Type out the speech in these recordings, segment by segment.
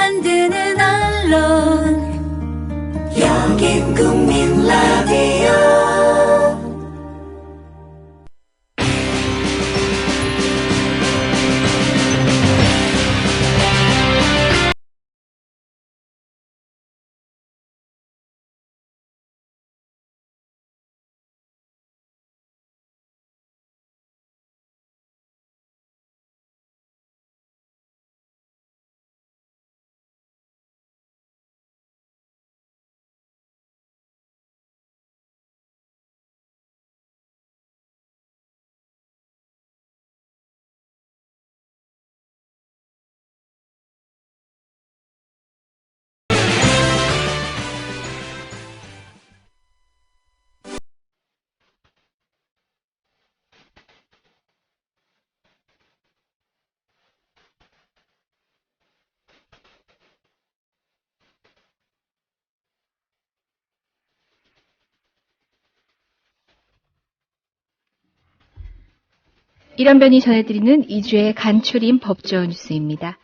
만드는 언론, 여긴 국민 라디오. 이런 변이 전해드리는 2주의 간추린 법조 뉴스입니다.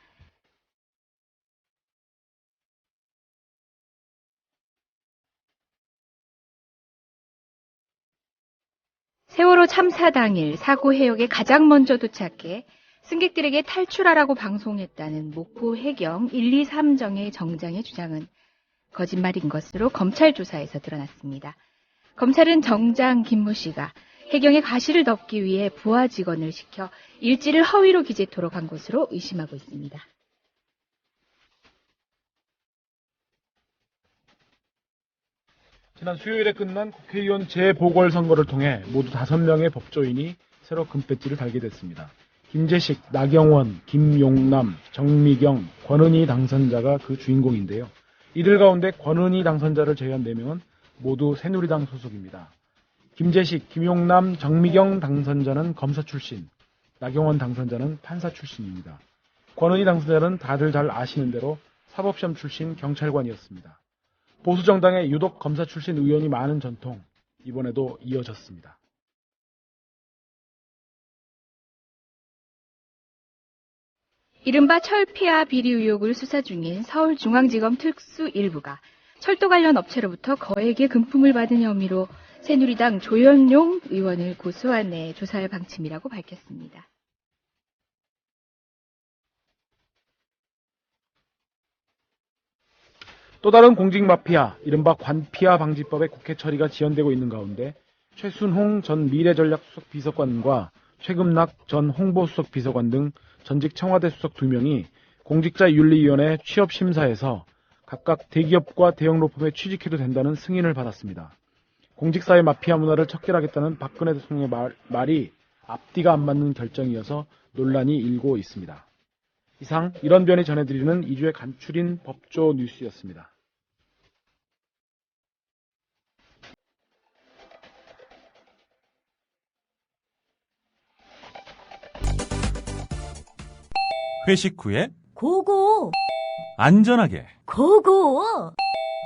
세월호 참사 당일 사고 해역에 가장 먼저 도착해 승객들에게 탈출하라고 방송했다는 목포 해경 123정의 정장의 주장은 거짓말인 것으로 검찰 조사에서 드러났습니다. 검찰은 정장 김모 씨가 해경의 과실을 덮기 위해 부하 직원을 시켜 일지를 허위로 기재토록 한 것으로 의심하고 있습니다. 지난 수요일에 끝난 국회의원 재보궐선거를 통해 모두 5명의 법조인이 새로 금배지를 달게 됐습니다. 김재식, 나경원, 김용남, 정미경, 권은희 당선자가 그 주인공인데요. 이들 가운데 권은희 당선자를 제외한 4명은 모두 새누리당 소속입니다. 김재식, 김용남, 정미경 당선자는 검사 출신, 나경원 당선자는 판사 출신입니다. 권은희 당선자는 다들 잘 아시는 대로 사법시험 출신 경찰관이었습니다. 보수정당에 유독 검사 출신 의원이 많은 전통, 이번에도 이어졌습니다. 이른바 철폐화 비리 의혹을 수사 중인 서울중앙지검 특수 1부가 철도 관련 업체로부터 거액의 금품을 받은 혐의로 새누리당 조현용 의원을 고소한 내 조사할 방침이라고 밝혔습니다. 또 다른 공직마피아, 이른바 관피아 방지법의 국회 처리가 지연되고 있는 가운데 최순홍 전 미래전략수석 비서관과 최금락 전 홍보수석 비서관 등 전직 청와대 수석 2명이 공직자윤리위원회 취업심사에서 각각 대기업과 대형 로펌에 취직해도 된다는 승인을 받았습니다. 공직사회 마피아 문화를 척결하겠다는 박근혜 대통령의 말이 앞뒤가 안 맞는 결정이어서 논란이 일고 있습니다. 이상 이런 변이 전해드리는 2주의 간추린 법조 뉴스였습니다. 회식 후에 고고 안전하게 고고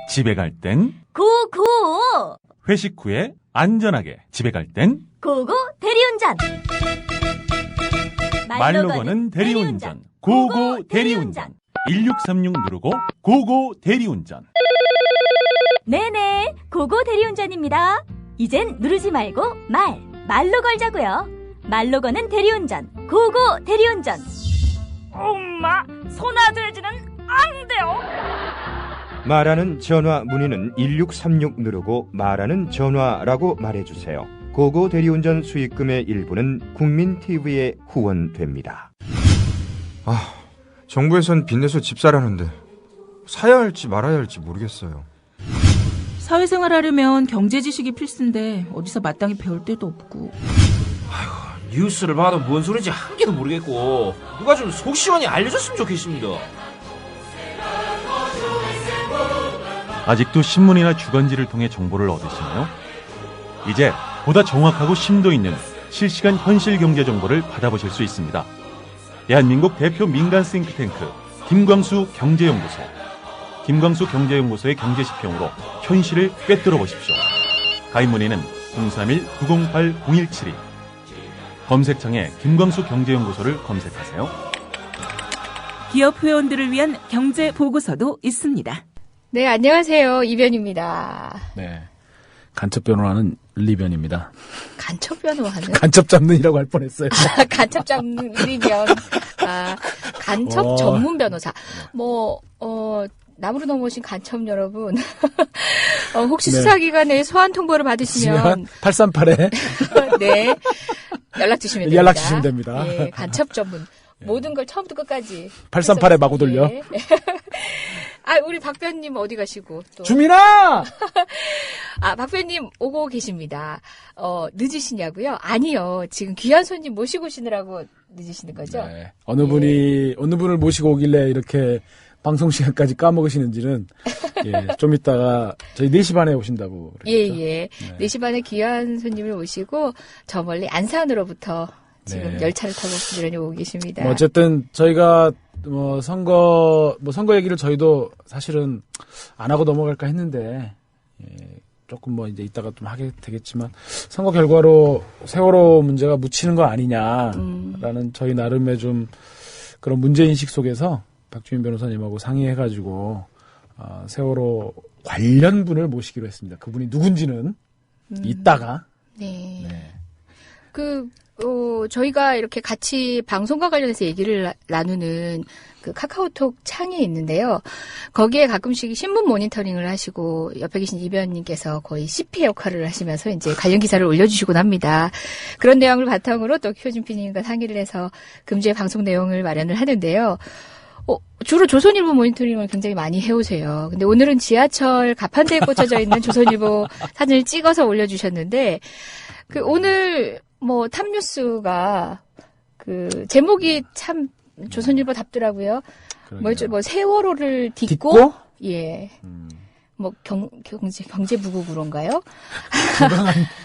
집에 갈 땐 고고 회식 후에 안전하게 집에 갈 땐 고고 대리운전 말로 거는 대리운전 고고 대리운전 1636 누르고 고고 대리운전. 네네 고고 대리운전입니다. 이젠 누르지 말고 말로 걸자고요. 말로 거는 대리운전 고고 대리운전. 엄마, 손아들지는 안 돼요. 말하는 전화 문의는 1636 누르고 말하는 전화라고 말해주세요. 고고 대리운전 수익금의 일부는 국민TV에 후원됩니다. 정부에선 빚내서 집 사라는데 사야 할지 말아야 할지 모르겠어요. 사회생활 하려면 경제 지식이 필수인데 어디서 마땅히 배울 데도 없고. 뉴스를 봐도 뭔 소리인지 한 개도 모르겠고 누가 좀 속 시원히 알려줬으면 좋겠습니다. 아직도 신문이나 주간지를 통해 정보를 얻으시나요? 이제 보다 정확하고 심도 있는 실시간 현실 경제 정보를 받아보실 수 있습니다. 대한민국 대표 민간 싱크탱크 김광수 경제연구소. 김광수 경제연구소의 경제지평으로 현실을 꿰뚫어 보십시오. 가입 문의는 031-908-0172. 검색창에 김광수 경제연구소를 검색하세요. 기업 회원들을 위한 경제 보고서도 있습니다. 네, 안녕하세요. 이변입니다. 네. 간첩 변호하는 리변입니다. 간첩 변호하는? 간첩 잡는이라고 할 뻔했어요. 간첩 잡는 리변. 간첩 전문 변호사. 나무로 넘어오신 간첩 여러분. 혹시 네. 수사기관에 소환 통보를 받으시면 838에 네. 연락 주시면 됩니다. 예, 간첩 전문. 모든 걸 처음부터 끝까지. 838에 마구 돌려. 예. 우리 박 변님 어디 가시고 또. 주민아! 박 변님 오고 계십니다. 늦으시냐고요? 아니요. 지금 귀한 손님 모시고 오시느라고 늦으시는 거죠? 네. 어느 분을 모시고 오길래 이렇게 방송 시간까지 까먹으시는지는 좀 이따가 저희 4시 반에 오신다고 그랬죠. 예. 4시 반에 귀한 손님을 모시고 저 멀리 안산으로부터 지금 열차를 타고 부지런히 오고 계십니다. 어쨌든 저희가 선거 얘기를 저희도 사실은 안 하고 넘어갈까 했는데 조금 이제 이따가 좀 하게 되겠지만 선거 결과로 세월호 문제가 묻히는 거 아니냐라는 저희 나름의 좀 그런 문제인식 속에서 박주민 변호사님하고 상의해가지고 세월호 관련 분을 모시기로 했습니다. 그분이 누군지는 이따가. 네. 저희가 이렇게 같이 방송과 관련해서 얘기를 나누는 그 카카오톡 창이 있는데요. 거기에 가끔씩 신문 모니터링을 하시고 옆에 계신 이변님께서 거의 CP 역할을 하시면서 이제 관련 기사를 올려주시곤 합니다. 그런 내용을 바탕으로 또 효진 PD님과 상의를 해서 금주의 방송 내용을 마련을 하는데요. 주로 조선일보 모니터링을 굉장히 많이 해오세요. 근데 오늘은 지하철 가판대에 꽂혀져 있는 조선일보 사진을 찍어서 올려주셨는데, 오늘 탑뉴스가 제목이 참 조선일보 답더라고요. 뭐였죠? 세월호를 딛고? 예. 경제부국으로인가요?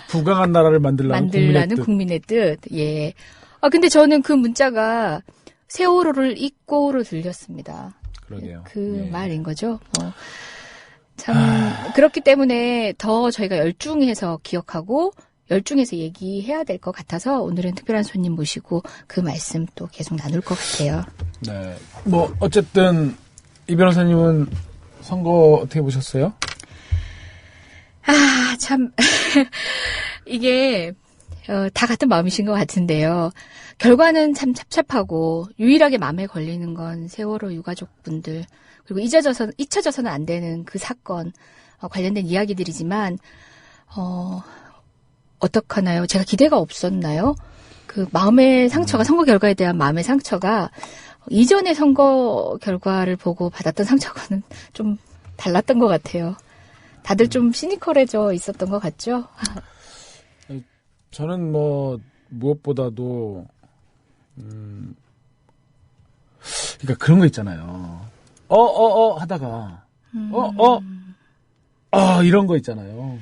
부강한 나라를 만들라는 국민의 뜻. 예. 근데 저는 그 문자가 세월호를 잊고로 들렸습니다. 그러게요. 말인 거죠. 참 그렇기 때문에 더 저희가 열중해서 기억하고 열중해서 얘기해야 될 것 같아서 오늘은 특별한 손님 모시고 그 말씀 또 계속 나눌 것 같아요. 네. 어쨌든 이 변호사님은 선거 어떻게 보셨어요? 참 이게 다 같은 마음이신 것 같은데요. 결과는 참 찹찹하고 유일하게 마음에 걸리는 건 세월호 유가족분들 그리고 잊혀져서는 안 되는 그 사건 관련된 이야기들이지만 어떡하나요? 제가 기대가 없었나요? 그 마음의 상처가 선거 결과에 대한 마음의 상처가 이전의 선거 결과를 보고 받았던 상처와는 좀 달랐던 것 같아요. 다들 좀 시니컬해져 있었던 것 같죠? 저는 무엇보다도 그러니까 그런 거 있잖아요. 하다가 이런 거 있잖아요.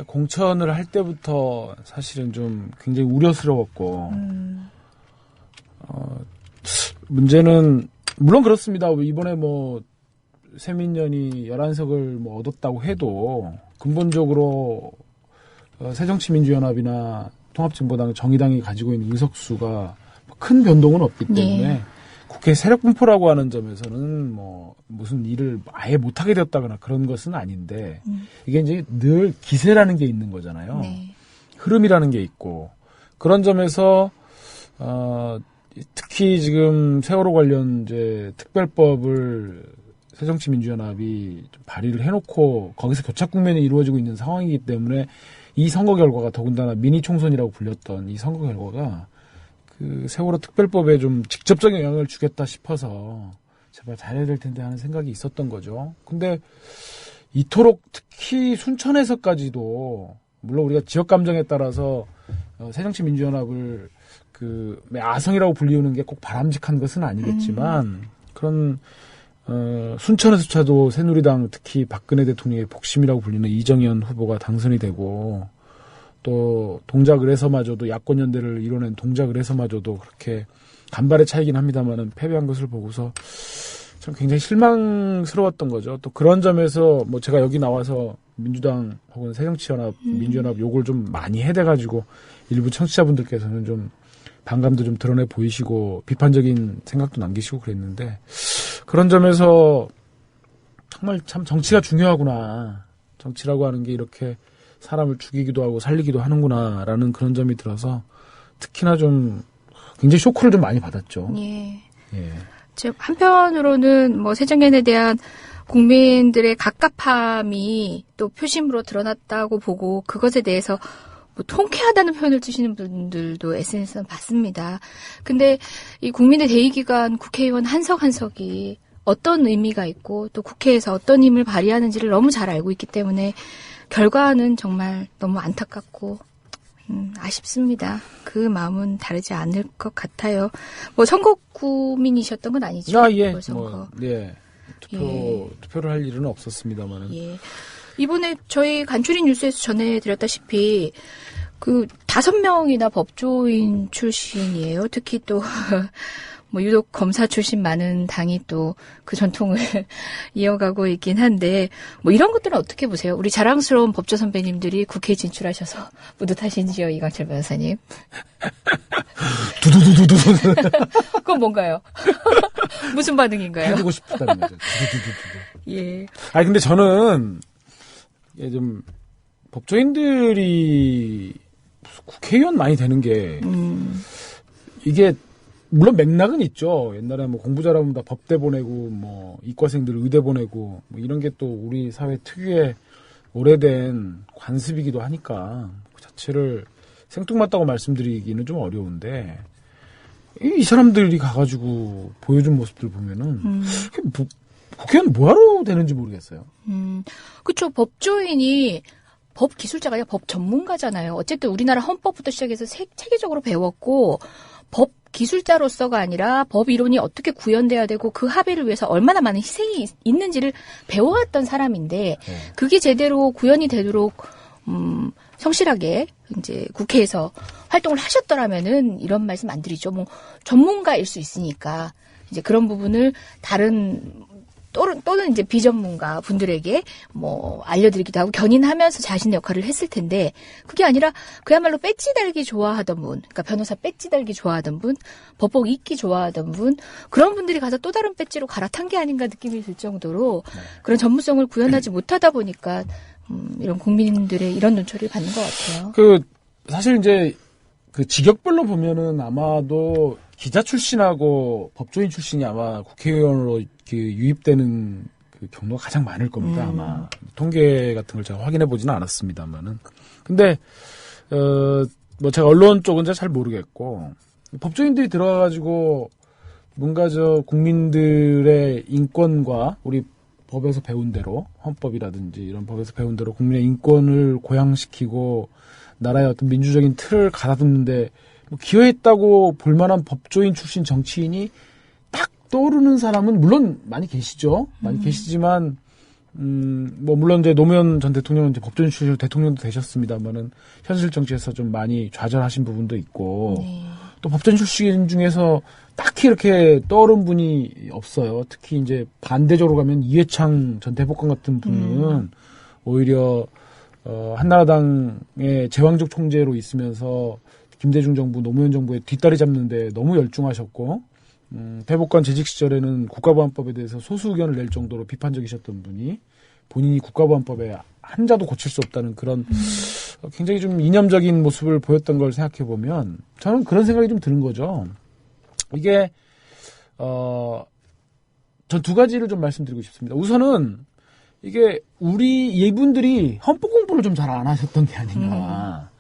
공천을 할 때부터 사실은 좀 굉장히 우려스러웠고 문제는 물론 그렇습니다. 이번에 세민연이 11석을 얻었다고 해도 근본적으로 새정치민주연합이나 통합진보당, 정의당이 가지고 있는 의석수가 큰 변동은 없기 때문에 국회 세력 분포라고 하는 점에서는 무슨 일을 아예 못하게 되었다거나 그런 것은 아닌데 이게 이제 늘 기세라는 게 있는 거잖아요. 흐름이라는 게 있고 그런 점에서 특히 지금 세월호 관련 이제 특별법을 새정치민주연합이 좀 발의를 해놓고 거기서 교착 국면이 이루어지고 있는 상황이기 때문에 이 선거 결과가 더군다나 미니 총선이라고 불렸던 이 선거 결과가 그 세월호 특별법에 좀 직접적인 영향을 주겠다 싶어서 제발 잘해야 될 텐데 하는 생각이 있었던 거죠. 근데 이토록 특히 순천에서까지도 물론 우리가 지역 감정에 따라서 새정치민주연합을 아성이라고 불리우는 게 꼭 바람직한 것은 아니겠지만 그런 순천에서조차도 새누리당 특히 박근혜 대통령의 복심이라고 불리는 이정현 후보가 당선이 되고 또 동작을 해서마저도 야권연대를 이뤄낸 동작을 해서마저도 그렇게 간발의 차이긴 합니다만은 패배한 것을 보고서 참 굉장히 실망스러웠던 거죠. 또 그런 점에서 제가 여기 나와서 민주당 혹은 새정치연합, 민주연합 욕을 좀 많이 해대가지고 일부 청취자분들께서는 좀 반감도 좀 드러내 보이시고 비판적인 생각도 남기시고 그랬는데 그런 점에서 정말 참 정치가 중요하구나. 정치라고 하는 게 이렇게 사람을 죽이기도 하고 살리기도 하는구나라는 그런 점이 들어서 특히나 좀 굉장히 쇼크를 좀 많이 받았죠. 예. 예. 즉 한편으로는 뭐 새정연에 대한 국민들의 갑갑함이 또 표심으로 드러났다고 보고 그것에 대해서 뭐 통쾌하다는 표현을 쓰시는 분들도 SNS는 봤습니다. 근데 이 국민의 대의기관 국회의원 한석 한석이 어떤 의미가 있고 또 국회에서 어떤 힘을 발휘하는지를 너무 잘 알고 있기 때문에 결과는 정말 너무 안타깝고 아쉽습니다. 그 마음은 다르지 않을 것 같아요. 뭐 선거 구민이셨던 건 아니죠? 예. 선거. 네. 투표를 할 일은 없었습니다만은. 예. 이번에 저희 간추린 뉴스에서 전해드렸다시피 그 5명이나 법조인 출신이에요. 특히 또 뭐 유독 검사 출신 많은 당이 또 그 전통을 이어가고 있긴 한데 뭐 이런 것들은 어떻게 보세요? 우리 자랑스러운 법조 선배님들이 국회에 진출하셔서 뿌듯하신지요, 이광철 변호사님? 두두두두두. 그건 뭔가요? 무슨 반응인가요? 해주고 싶다는 거죠. 두두두두두. 예. 아니 근데 저는 좀 법조인들이 국회의원 많이 되는 게 이게 물론 맥락은 있죠. 옛날에 뭐 공부 잘하면 다 법대 보내고 뭐 이과생들 의대 보내고 뭐 이런 게 또 우리 사회 특유의 오래된 관습이기도 하니까 그 자체를 생뚱맞다고 말씀드리기는 좀 어려운데 이 사람들이 가가지고 보여준 모습들 보면은 국회의원 뭐하러 되는지 모르겠어요. 그렇죠. 법조인이 법 기술자가 아니라 법 전문가잖아요. 어쨌든 우리나라 헌법부터 시작해서 체계적으로 배웠고 법 기술자로서가 아니라 법 이론이 어떻게 구현돼야 되고 그 합의를 위해서 얼마나 많은 희생이 있는지를 배워왔던 사람인데 그게 제대로 구현이 되도록 성실하게 이제 국회에서 활동을 하셨더라면은 이런 말씀 안 드리죠. 뭐 전문가일 수 있으니까 이제 그런 부분을 다른 또는 이제 비전문가 분들에게 뭐 알려드리기도 하고 견인하면서 자신의 역할을 했을 텐데 그게 아니라 그야말로 배지 달기 좋아하던 분, 그러니까 변호사 배지 달기 좋아하던 분, 법복 읽기 좋아하던 분 그런 분들이 가서 또 다른 배지로 갈아탄 게 아닌가 느낌이 들 정도로 그런 전문성을 구현하지 못하다 보니까 이런 국민들의 이런 눈초리를 받는 것 같아요. 사실 이제 그 직역별로 보면은 아마도 기자 출신하고 법조인 출신이 아마 국회의원으로 유입되는 그 경로가 가장 많을 겁니다. 아마 통계 같은 걸 제가 확인해 보지는 않았습니다만은. 근데 뭐 제가 언론 쪽은 잘 모르겠고 법조인들이 들어가가지고 뭔가 국민들의 인권과 우리 법에서 배운 대로 헌법이라든지 이런 법에서 배운 대로 국민의 인권을 고양시키고 나라의 어떤 민주적인 틀을 가다듬는데 뭐 기여했다고 볼만한 법조인 출신 정치인이 딱 떠오르는 사람은 물론 많이 계시죠. 많이 계시지만 뭐 물론 이제 노무현 전 대통령은 이제 법조인 출신으로 대통령도 되셨습니다만은 현실 정치에서 좀 많이 좌절하신 부분도 있고 또 법조인 출신 중에서 딱히 이렇게 떠오른 분이 없어요. 특히 이제 반대적으로 가면 이회창 전 대법관 같은 분은 오히려 한나라당의 제왕적 총재로 있으면서 김대중 정부, 노무현 정부의 뒷다리 잡는데 너무 열중하셨고 대법관 재직 시절에는 국가보안법에 대해서 소수 의견을 낼 정도로 비판적이셨던 분이 본인이 국가보안법에 한자도 고칠 수 없다는 그런 굉장히 좀 이념적인 모습을 보였던 걸 생각해 보면 저는 그런 생각이 좀 드는 거죠. 이게 전 두 가지를 좀 말씀드리고 싶습니다. 우선은 이게 이분들이 헌법 공부를 좀 잘 안 하셨던 게 아닌가.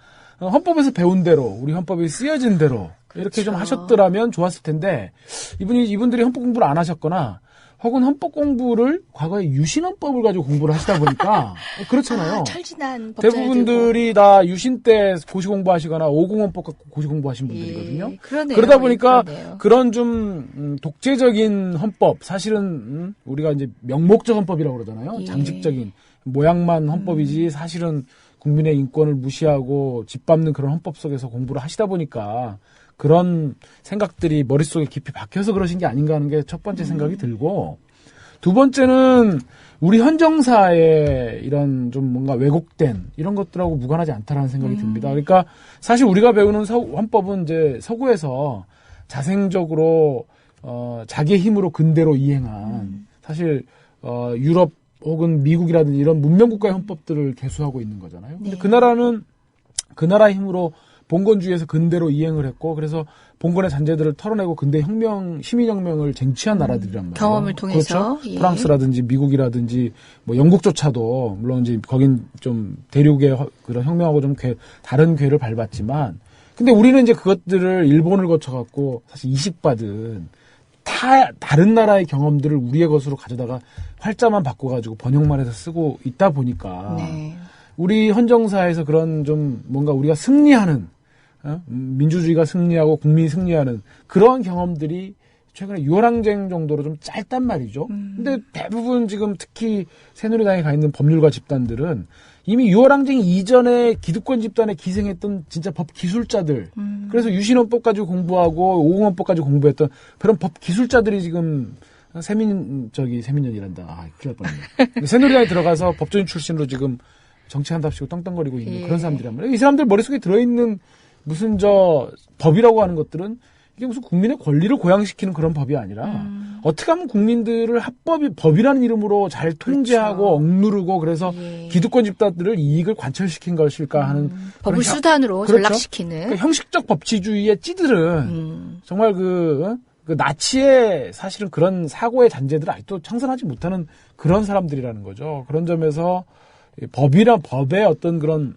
헌법에서 배운 대로 우리 헌법이 쓰여진 대로 이렇게 좀 하셨더라면 좋았을 텐데 이분들이 헌법 공부를 안 하셨거나 혹은 헌법 공부를 과거에 유신헌법을 가지고 공부를 하시다 보니까 그렇잖아요. 철진한 법자들 대부분들이 다 유신 때 고시 공부하시거나 50헌법 갖고 고시 공부하신 분들이거든요. 그러네요. 그러다 보니까 그러네요. 그런 좀 독재적인 헌법, 사실은 우리가 이제 명목적 헌법이라고 그러잖아요. 장식적인 모양만 헌법이지 사실은 국민의 인권을 무시하고 짓밟는 그런 헌법 속에서 공부를 하시다 보니까 그런 생각들이 머릿속에 깊이 박혀서 그러신 게 아닌가 하는 게 첫 번째 생각이 들고 두 번째는 우리 현 정사의 이런 좀 뭔가 왜곡된 이런 것들하고 무관하지 않다라는 생각이 듭니다. 그러니까 사실 우리가 배우는 헌법은 이제 서구에서 자생적으로 자기의 힘으로 근대로 이행한 사실 유럽 혹은 미국이라든지 이런 문명국가의 헌법들을 개수하고 있는 거잖아요. 근데 그 나라는 그 나라의 힘으로 봉건주의에서 근대로 이행을 했고 그래서 봉건의 잔재들을 털어내고 근대 혁명, 시민혁명을 쟁취한 나라들이란 말이에요. 경험을 통해서. 그렇죠? 프랑스라든지 미국이라든지 뭐 영국조차도 물론 이제 거긴 좀 대륙의 그런 혁명하고 좀 다른 궤를 밟았지만 근데 우리는 이제 그것들을 일본을 거쳐갖고 사실 이식받은 다른 나라의 경험들을 우리의 것으로 가져다가 활자만 바꿔가지고 번역만 해서 쓰고 있다 보니까 우리 헌정사에서 그런 좀 뭔가 우리가 승리하는 민주주의가 승리하고 국민이 승리하는 그러한 경험들이 최근에 유월항쟁 정도로 좀 짧단 말이죠. 근데 대부분 지금 특히 새누리당에 가 있는 법률가 집단들은 이미 유월항쟁 이전에 기득권 집단에 기생했던 진짜 법 기술자들. 그래서 유신헌법 가지고 공부하고 오공헌법 가지고 공부했던 그런 법 기술자들이 지금 세민연이란다. 아, 큰일 날 뻔했네. 새누리당에 들어가서 법조인 출신으로 지금 정치한답시고 떵떵거리고 있는 그런 사람들이란 말이에요. 이 사람들 머릿속에 들어있는 무슨 법이라고 하는 것들은 이게 무슨 국민의 권리를 고양시키는 그런 법이 아니라 어떻게 하면 국민들을 법이라는 이름으로 잘 통제하고 억누르고 그래서 기득권 집단들을 이익을 관철시킨 것일까 하는 법을 수단으로 전락시키는 그러니까 형식적 법치주의의 찌들은 정말 그 나치의 사실은 그런 사고의 잔재들을 아직도 청산하지 못하는 그런 사람들이라는 거죠. 그런 점에서 법의 어떤 그런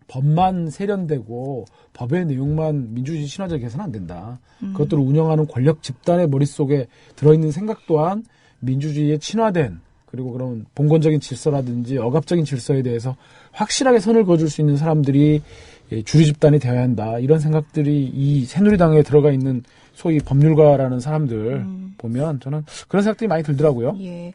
법만 세련되고 법의 내용만 민주주의 친화적이 해서는 안 된다. 그것들을 운영하는 권력 집단의 머릿속에 들어있는 생각 또한 민주주의에 친화된 그리고 그런 봉건적인 질서라든지 억압적인 질서에 대해서 확실하게 선을 그어줄 수 있는 사람들이 주류 집단이 되어야 한다. 이런 생각들이 이 새누리당에 들어가 있는 소위 법률가라는 사람들 보면 저는 그런 생각들이 많이 들더라고요. 예.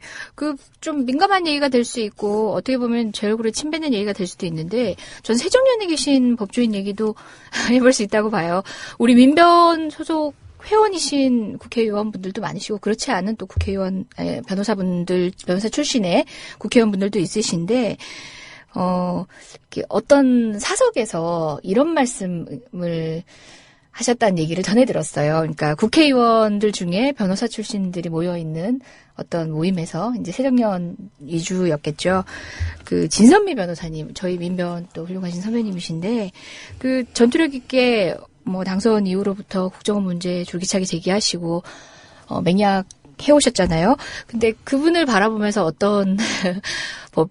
좀 민감한 얘기가 될 수 있고 어떻게 보면 제 얼굴에 침 뱉는 얘기가 될 수도 있는데 전 새정년에 계신 법조인 얘기도 해볼 수 있다고 봐요. 우리 민변 소속 회원이신 국회의원분들도 많으시고 그렇지 않은 또 국회의원 변호사 출신의 국회의원분들도 있으신데 어떤 사석에서 이런 말씀을 하셨다는 얘기를 전해 들었어요. 그러니까 국회의원들 중에 변호사 출신들이 모여 있는 어떤 모임에서 이제 새정년 위주였겠죠. 진선미 변호사님, 저희 민변 또 훌륭하신 선배님이신데 전투력 있게 당선 이후로부터 국정원 문제 줄기차게 제기하시고 맹약 해오셨잖아요. 근데 그분을 바라보면서 어떤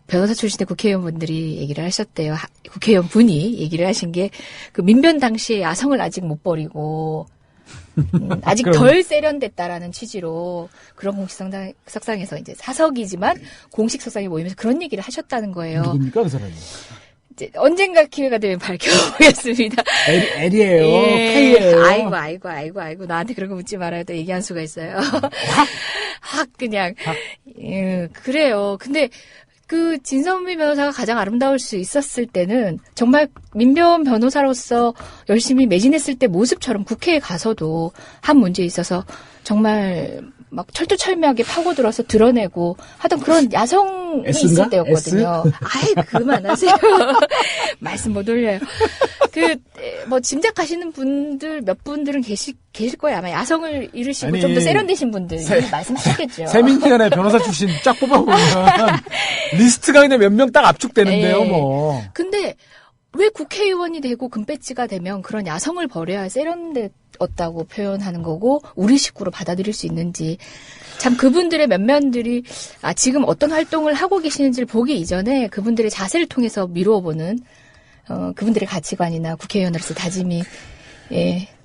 변호사 출신의 국회의원분들이 얘기를 하셨대요. 국회의원 분이 얘기를 하신 게 민변 당시에 야성을 아직 못 버리고 아직 덜 세련됐다라는 취지로 그런 공식 석상에서 이제 사석이지만 공식 석상에 모이면서 그런 얘기를 하셨다는 거예요. 누굽니까 그 사람이? 이제 언젠가 기회가 되면 밝혀보겠습니다. L이에요. 예. K예요. 아이고. 나한테 그런 거 묻지 말아요. 또 얘기한 수가 있어요. 그냥. 예, 그래요. 근데 진선미 변호사가 가장 아름다울 수 있었을 때는 정말 민변 변호사로서 열심히 매진했을 때 모습처럼 국회에 가서도 한 문제에 있어서 정말 막 철두철미하게 파고들어서 드러내고 하던 그런 야성이 있을 때였거든요. 아이, 그만하세요. 말씀 못 올려요. 짐작하시는 분들, 몇 분들은 계실 거예요. 아마 야성을 이루시고 좀 더 세련되신 분들 말씀하셨겠죠. 세민연의 변호사 출신 쫙 뽑아보면 리스트가 그냥 몇 명 딱 압축되는데요, 뭐. 근데 왜 국회의원이 되고 금배지가 되면 그런 야성을 버려야 세련됐다고 표현하는 거고 우리 식구로 받아들일 수 있는지 참 그분들의 면면들이 지금 어떤 활동을 하고 계시는지를 보기 이전에 그분들의 자세를 통해서 미루어보는 그분들의 가치관이나 국회의원으로서 다짐이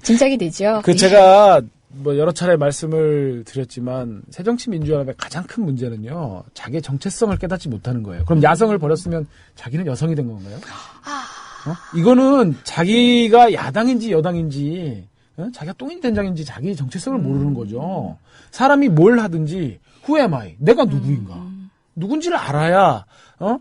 짐작이 되죠. 제가 여러 차례 말씀을 드렸지만 새정치민주연합의 가장 큰 문제는요. 자기의 정체성을 깨닫지 못하는 거예요. 그럼 야성을 버렸으면 자기는 여성이 된 건가요? 이거는 자기가 야당인지 여당인지 자기가 똥인지 된장인지 자기 정체성을 모르는 거죠. 사람이 뭘 하든지 who am I? 내가 누구인가? 누군지를 알아야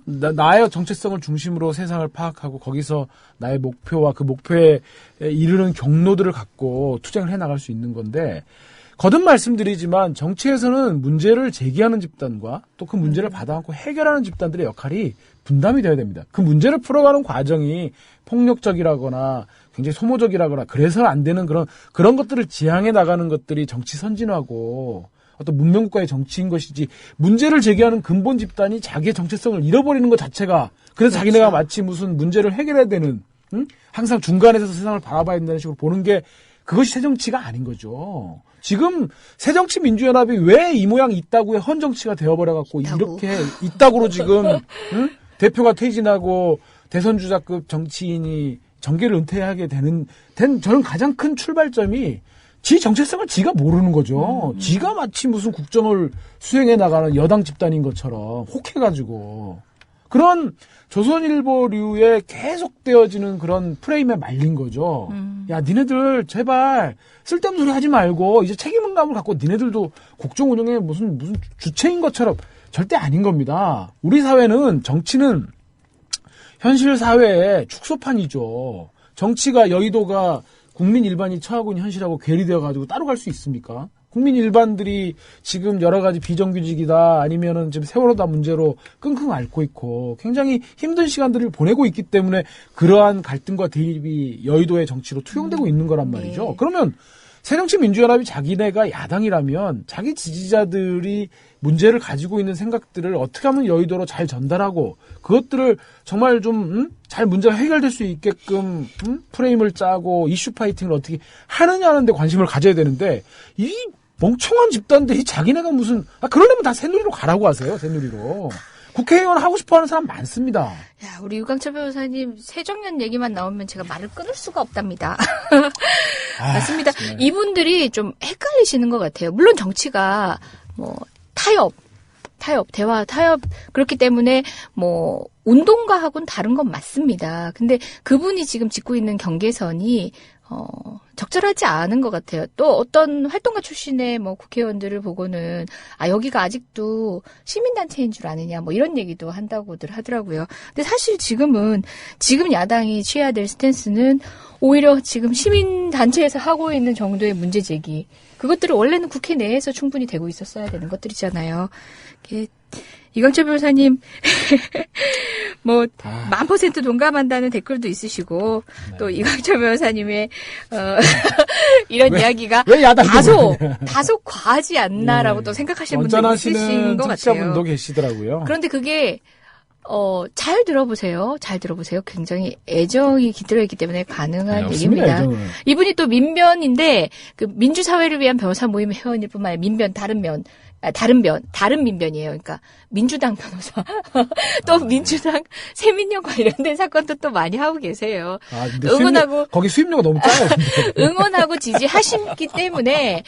나의 정체성을 중심으로 세상을 파악하고 거기서 나의 목표와 그 목표에 이르는 경로들을 갖고 투쟁을 해나갈 수 있는 건데 거듭 말씀드리지만 정치에서는 문제를 제기하는 집단과 또 그 문제를 받아안고 해결하는 집단들의 역할이 분담이 되어야 됩니다. 그 문제를 풀어가는 과정이 폭력적이라거나 굉장히 소모적이라거나 그래서 안 되는 그런 것들을 지향해 나가는 것들이 정치 선진화고 어떤 문명국가의 정치인 것이지 문제를 제기하는 근본 집단이 자기의 정체성을 잃어버리는 것 자체가 그래서 자기네가 마치 무슨 문제를 해결해야 되는 항상 중간에서 세상을 바라봐야 된다는 식으로 보는 게 그것이 새정치가 아닌 거죠. 지금 새정치민주연합이 왜 이 모양 있다고의 헌정치가 되어버려갖고 이렇게 있다고로 지금 대표가 퇴진하고 대선주자급 정치인이 정계를 은퇴하게 된 저는 가장 큰 출발점이 지 정체성을 지가 모르는 거죠. 지가 마치 무슨 국정을 수행해 나가는 여당 집단인 것처럼 혹해가지고 그런 조선일보류에 계속되어지는 그런 프레임에 말린 거죠. 야, 니네들 제발 쓸데없는 소리 하지 말고 이제 책임감을 갖고 니네들도 국정 운영에 무슨 주체인 것처럼 절대 아닌 겁니다. 우리 사회는 정치는 현실 사회의 축소판이죠. 정치가 여의도가 국민 일반이 처하고 있는 현실하고 괴리되어가지고 따로 갈 수 있습니까? 국민 일반들이 지금 여러 가지 비정규직이다 아니면은 지금 세월호다 문제로 끙끙 앓고 있고 굉장히 힘든 시간들을 보내고 있기 때문에 그러한 갈등과 대립이 여의도의 정치로 투영되고 있는 거란 말이죠. 네. 그러면 새정치민주연합이 자기네가 야당이라면 자기 지지자들이 문제를 가지고 있는 생각들을 어떻게 하면 여의도로 잘 전달하고 그것들을 정말 좀 잘 문제가 해결될 수 있게끔 프레임을 짜고 이슈 파이팅을 어떻게 하느냐는 데 관심을 가져야 되는데 이 멍청한 집단들이 자기네가 무슨 그러려면 다 새누리로 가라고 하세요. 새누리로. 국회의원 하고 싶어하는 사람 많습니다. 야, 우리 유광철 변호사님 새정년 얘기만 나오면 제가 말을 끊을 수가 없답니다. 맞습니다. 네. 이분들이 좀 헷갈리시는 것 같아요. 물론 정치가 뭐 대화, 타협 그렇기 때문에 뭐 운동가하고는 다른 건 맞습니다. 근데 그분이 지금 짚고 있는 경계선이 적절하지 않은 것 같아요. 또 어떤 활동가 출신의 뭐 국회의원들을 보고는 여기가 아직도 시민단체인 줄 아느냐 뭐 이런 얘기도 한다고들 하더라고요. 근데 사실 지금 야당이 취해야 될 스탠스는 오히려 지금 시민단체에서 하고 있는 정도의 문제 제기 그것들은 원래는 국회 내에서 충분히 되고 있었어야 되는 것들이잖아요. 이광철 변호사님 뭐 1000% 동감한다는 댓글도 있으시고 네. 또 이광철 변호사님의 이런 이야기가 왜 다소 과하지 않나라고 또 생각하시는 분도 있으신 것 같아요. 분도 계시더라고요. 그런데 그게 잘 들어보세요. 굉장히 애정이 깃들어 있기 때문에 가능한 얘기입니다. 애정은. 이분이 또 민변인데 그 민주사회를 위한 변호사 모임 회원일 뿐만 아니라 민변 다른 민변이에요. 그러니까 민주당 변호사 또 민주당 세민령 관련된 사건도 또 많이 하고 계세요. 응원하고 거기 수입료가 너무 짜요. 응원하고 지지하시기 때문에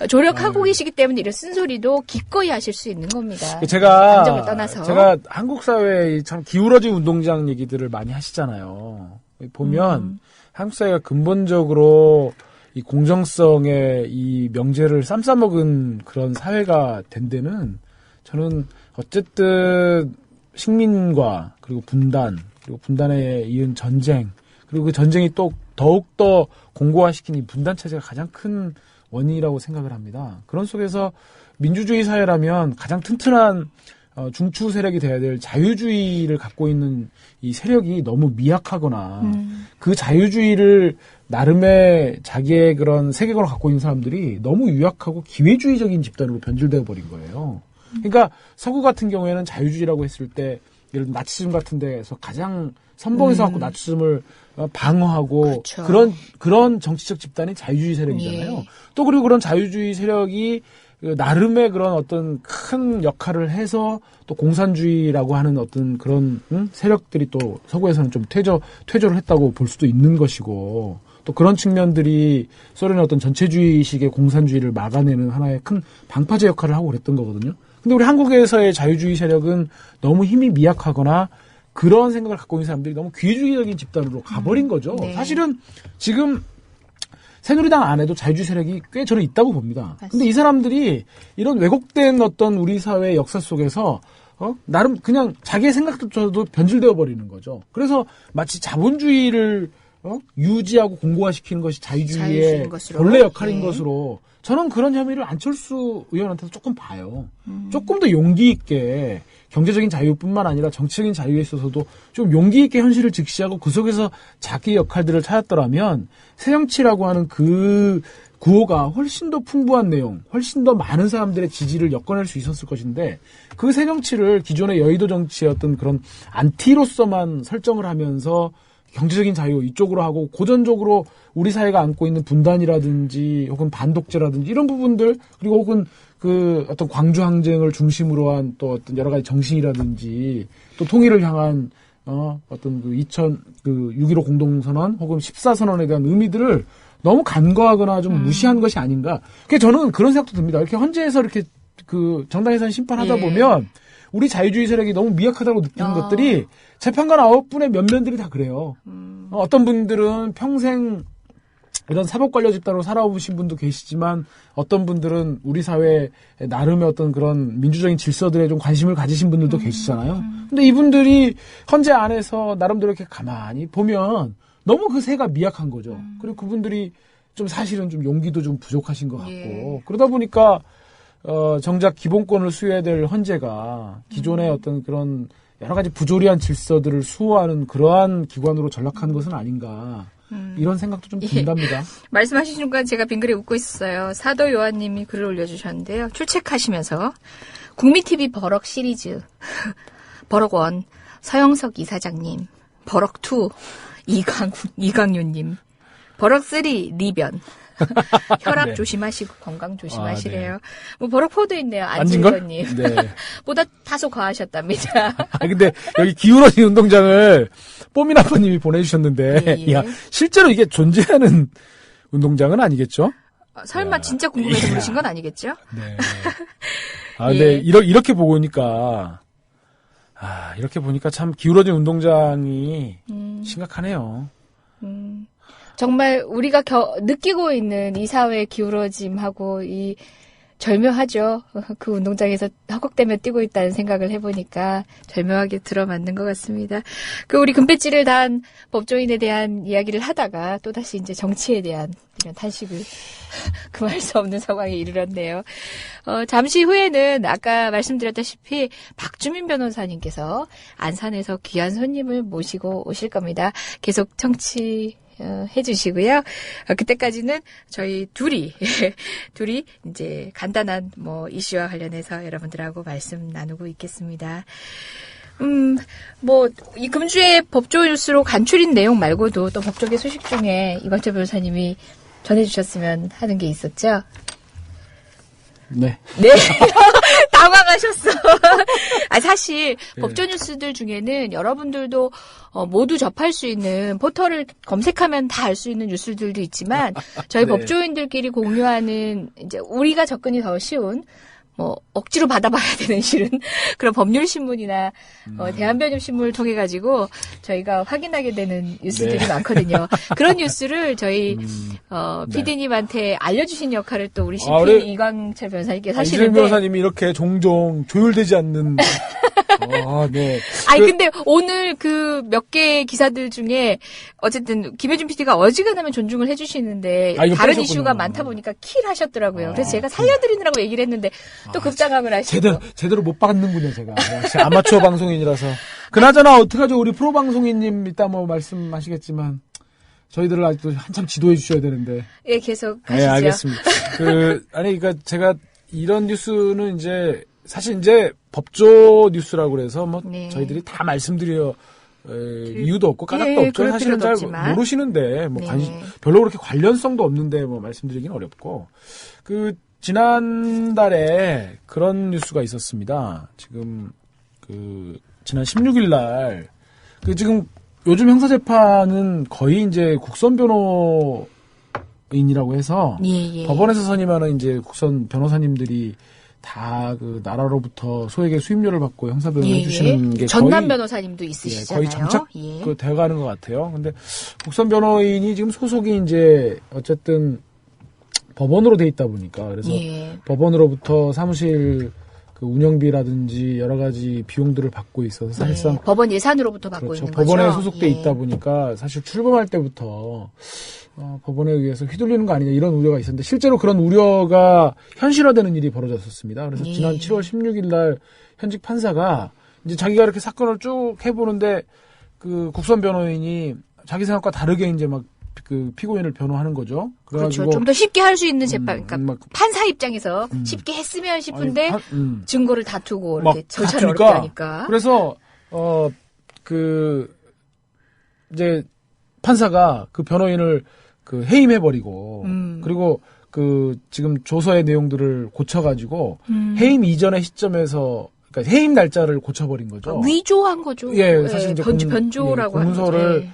조력하고 계시기 때문에 이런 쓴소리도 기꺼이 하실 수 있는 겁니다. 감정을 떠나서 제가 한국 사회에 참 기울어진 운동장 얘기들을 많이 하시잖아요. 보면 한국 사회가 근본적으로 이 공정성의 이 명제를 쌈싸먹은 그런 사회가 된 데는 저는 어쨌든 식민과 그리고 분단에 이은 전쟁 그리고 그 전쟁이 또 더욱더 공고화시킨 이 분단 체제가 가장 큰 원인이라고 생각을 합니다. 그런 속에서 민주주의 사회라면 가장 튼튼한 중추 세력이 돼야 될 자유주의를 갖고 있는 이 세력이 너무 미약하거나 그 자유주의를 나름의 자기의 그런 세계관을 갖고 있는 사람들이 너무 유약하고 기회주의적인 집단으로 변질되어 버린 거예요. 그러니까 서구 같은 경우에는 자유주의라고 했을 때 예를 들어 나치즘 같은 데서 가장 선봉에서 갖고 나치즘을 방어하고 그렇죠. 그런 정치적 집단이 자유주의 세력이잖아요. 예. 또 그리고 그런 자유주의 세력이 나름의 그런 어떤 큰 역할을 해서 또 공산주의라고 하는 어떤 그런 세력들이 또 서구에서는 좀 퇴조를 했다고 볼 수도 있는 것이고 또 그런 측면들이 소련의 어떤 전체주의식의 공산주의를 막아내는 하나의 큰 방파제 역할을 하고 그랬던 거거든요. 근데 우리 한국에서의 자유주의 세력은 너무 힘이 미약하거나 그런 생각을 갖고 있는 사람들이 너무 기회주의적인 집단으로 가버린 거죠. 네. 사실은 지금 새누리당 안에도 자유주의 세력이 꽤 저는 있다고 봅니다. 맞습니다. 근데 이 사람들이 이런 왜곡된 어떤 우리 사회의 역사 속에서 나름 그냥 자기의 생각조차도 변질되어 버리는 거죠. 그래서 마치 자본주의를 유지하고 공고화시키는 것이 자유주의의 자유주의인 것으로. 본래 역할인 예. 것으로 저는 그런 혐의를 안철수 의원한테도 조금 봐요. 조금 더 용기 있게 경제적인 자유뿐만 아니라 정치적인 자유에 있어서도 좀 용기 있게 현실을 직시하고 그 속에서 자기 역할들을 찾았더라면 새정치라고 하는 그 구호가 훨씬 더 풍부한 내용, 훨씬 더 많은 사람들의 지지를 엮어낼 수 있었을 것인데 그 새정치를 기존의 여의도 정치의 어떤 그런 안티로서만 설정을 하면서 경제적인 자유 이쪽으로 하고 고전적으로 우리 사회가 안고 있는 분단이라든지 혹은 반독재라든지 이런 부분들 그리고 혹은 그 어떤 광주 항쟁을 중심으로 한 또 어떤 여러 가지 정신이라든지 또 통일을 향한 어떤 그 6.15 공동선언 혹은 14선언에 대한 의미들을 너무 간과하거나 좀 무시한 것이 아닌가. 그래서 저는 그런 생각도 듭니다. 이렇게 헌재에서 이렇게 그 정당해산 심판하다 보면 우리 자유주의 세력이 너무 미약하다고 느끼는 것들이 재판관 9분의 면면들이 다 그래요. 어떤 분들은 평생 이런 사법관료 집단으로 살아오신 분도 계시지만 어떤 분들은 우리 사회 나름의 어떤 그런 민주적인 질서들에 좀 관심을 가지신 분들도 계시잖아요. 근데 이분들이 헌재 안에서 나름대로 이렇게 가만히 보면 너무 그 새가 미약한 거죠. 그리고 그분들이 좀 사실은 좀 용기도 좀 부족하신 것 같고 그러다 보니까 정작 기본권을 수여해야 될 헌재가 기존의 어떤 그런 여러 가지 부조리한 질서들을 수호하는 그러한 기관으로 전락하는 것은 아닌가. 이런 생각도 좀 든답니다. 말씀하신 순간 제가 빙그레 웃고 있었어요. 사도 요한님이 글을 올려주셨는데요. 출첵하시면서 국민TV 버럭 시리즈 버럭 1 서영석 이사장님, 버럭 2 이강윤님, 버럭 3 리변 혈압 네. 조심하시고 건강 조심하시래요. 네. 뭐 버럭 4도 있네요. 안진걸? 안진걸님. 네. 보다 다소 과하셨답니다. 근데 여기 기울어진 운동장을 뽀미나퍼님이 보내주셨는데, 야, 실제로 이게 존재하는 운동장은 아니겠죠? 설마 진짜 궁금해서 부르신 건 아니겠죠? 네. 근데 이렇게 보니까, 이렇게 보니까 참 기울어진 운동장이 심각하네요. 정말 우리가 느끼고 있는 이 사회의 기울어짐하고 이 절묘하죠. 그 운동장에서 허걱대며 뛰고 있다는 생각을 해보니까 절묘하게 들어맞는 것 같습니다. 그 우리 금배지를 단 법조인에 대한 이야기를 하다가 또다시 이제 정치에 대한 이런 탄식을 금할 수 없는 상황에 이르렀네요. 잠시 후에는 아까 말씀드렸다시피 박주민 변호사님께서 안산에서 귀한 손님을 모시고 오실 겁니다. 계속 청취 해주시고요. 그때까지는 저희 둘이 이제 간단한 뭐 이슈와 관련해서 여러분들하고 말씀 나누고 있겠습니다. 이 금주의 법조 뉴스로 간추린 내용 말고도 또 법조계 소식 중에 이광철 변호사님이 전해주셨으면 하는 게 있었죠? 네. 당황하셨어. 사실 법조 뉴스들 중에는 여러분들도 모두 접할 수 있는 포털을 검색하면 다 알 수 있는 뉴스들도 있지만 저희 법조인들끼리 공유하는 이제 우리가 접근이 더 쉬운 억지로 받아봐야 되는 실은 그런 법률 신문이나 대한변협 신문을 통해 가지고 저희가 확인하게 되는 뉴스들이 많거든요. 그런 뉴스를 저희 PD님한테 알려주신 역할을 또 우리 CP 이광철 변호사님께서 하시는데 이광철 변호사님이 이렇게 종종 조율되지 않는 네. 근데 오늘 그 몇 개의 기사들 중에 어쨌든 김혜준 PD가 어지간하면 존중을 해주시는데 다른 이슈가 많다 보니까 킬 하셨더라고요. 그래서 제가 살려드리느라고 얘기를 했는데 또 급장학을 하시고 제대로 못 받는군요, 제가. 역시 아마추어 방송인이라서. 그나저나 어떡하죠? 우리 프로 방송인님 이따 뭐 말씀하시겠지만 저희들을 아직도 한참 지도해 주셔야 되는데. 예, 계속 하시죠. 네, 알겠습니다. 그러니까 제가 이런 뉴스는 이제 사실 이제 법조 뉴스라고 그래서 저희들이 다 말씀드려 이유도 없고 까닭도 없죠. 사실은 잘 모르시는데 별로 그렇게 관련성도 없는데 말씀드리기는 어렵고 지난달에 그런 뉴스가 있었습니다. 지금 지난 16일 날 지금 요즘 형사재판은 거의 이제 국선 변호인이라고 해서 법원에서 선임하는 이제 국선 변호사님들이 다 그 나라로부터 소액의 수임료를 받고 형사 변호를 해주시는 게 전남 변호사님도 있으시잖아요. 거의 정착 되어가는 것 같아요. 근데 국선 변호인이 지금 소속이 이제 어쨌든 법원으로 돼 있다 보니까 그래서 법원으로부터 사무실 그 운영비라든지 여러 가지 비용들을 받고 있어서 사실상 법원 예산으로부터 받고 그렇죠. 있는 거죠. 법원에 소속돼 있다 보니까 사실 출범할 때부터 법원에 의해서 휘둘리는 거 아니냐 이런 우려가 있었는데 실제로 그런 우려가 현실화되는 일이 벌어졌었습니다. 그래서 지난 7월 16일 날 현직 판사가 이제 자기가 이렇게 사건을 쭉 해보는데 그 국선 변호인이 자기 생각과 다르게 이제 막 그 피고인을 변호하는 거죠. 그렇죠. 좀 더 쉽게 할 수 있는 재판, 그러니까 판사 입장에서 쉽게 했으면 싶은데 증거를 다투고 이렇게 절차를 어렵게 하니까. 그래서 이제 판사가 그 변호인을 그 해임해버리고 그리고 그 지금 조서의 내용들을 고쳐가지고 해임 이전의 시점에서 그러니까 해임 날짜를 고쳐버린 거죠. 위조한 거죠. 예, 사실 이제 변조라고 하는 거죠. 공문서를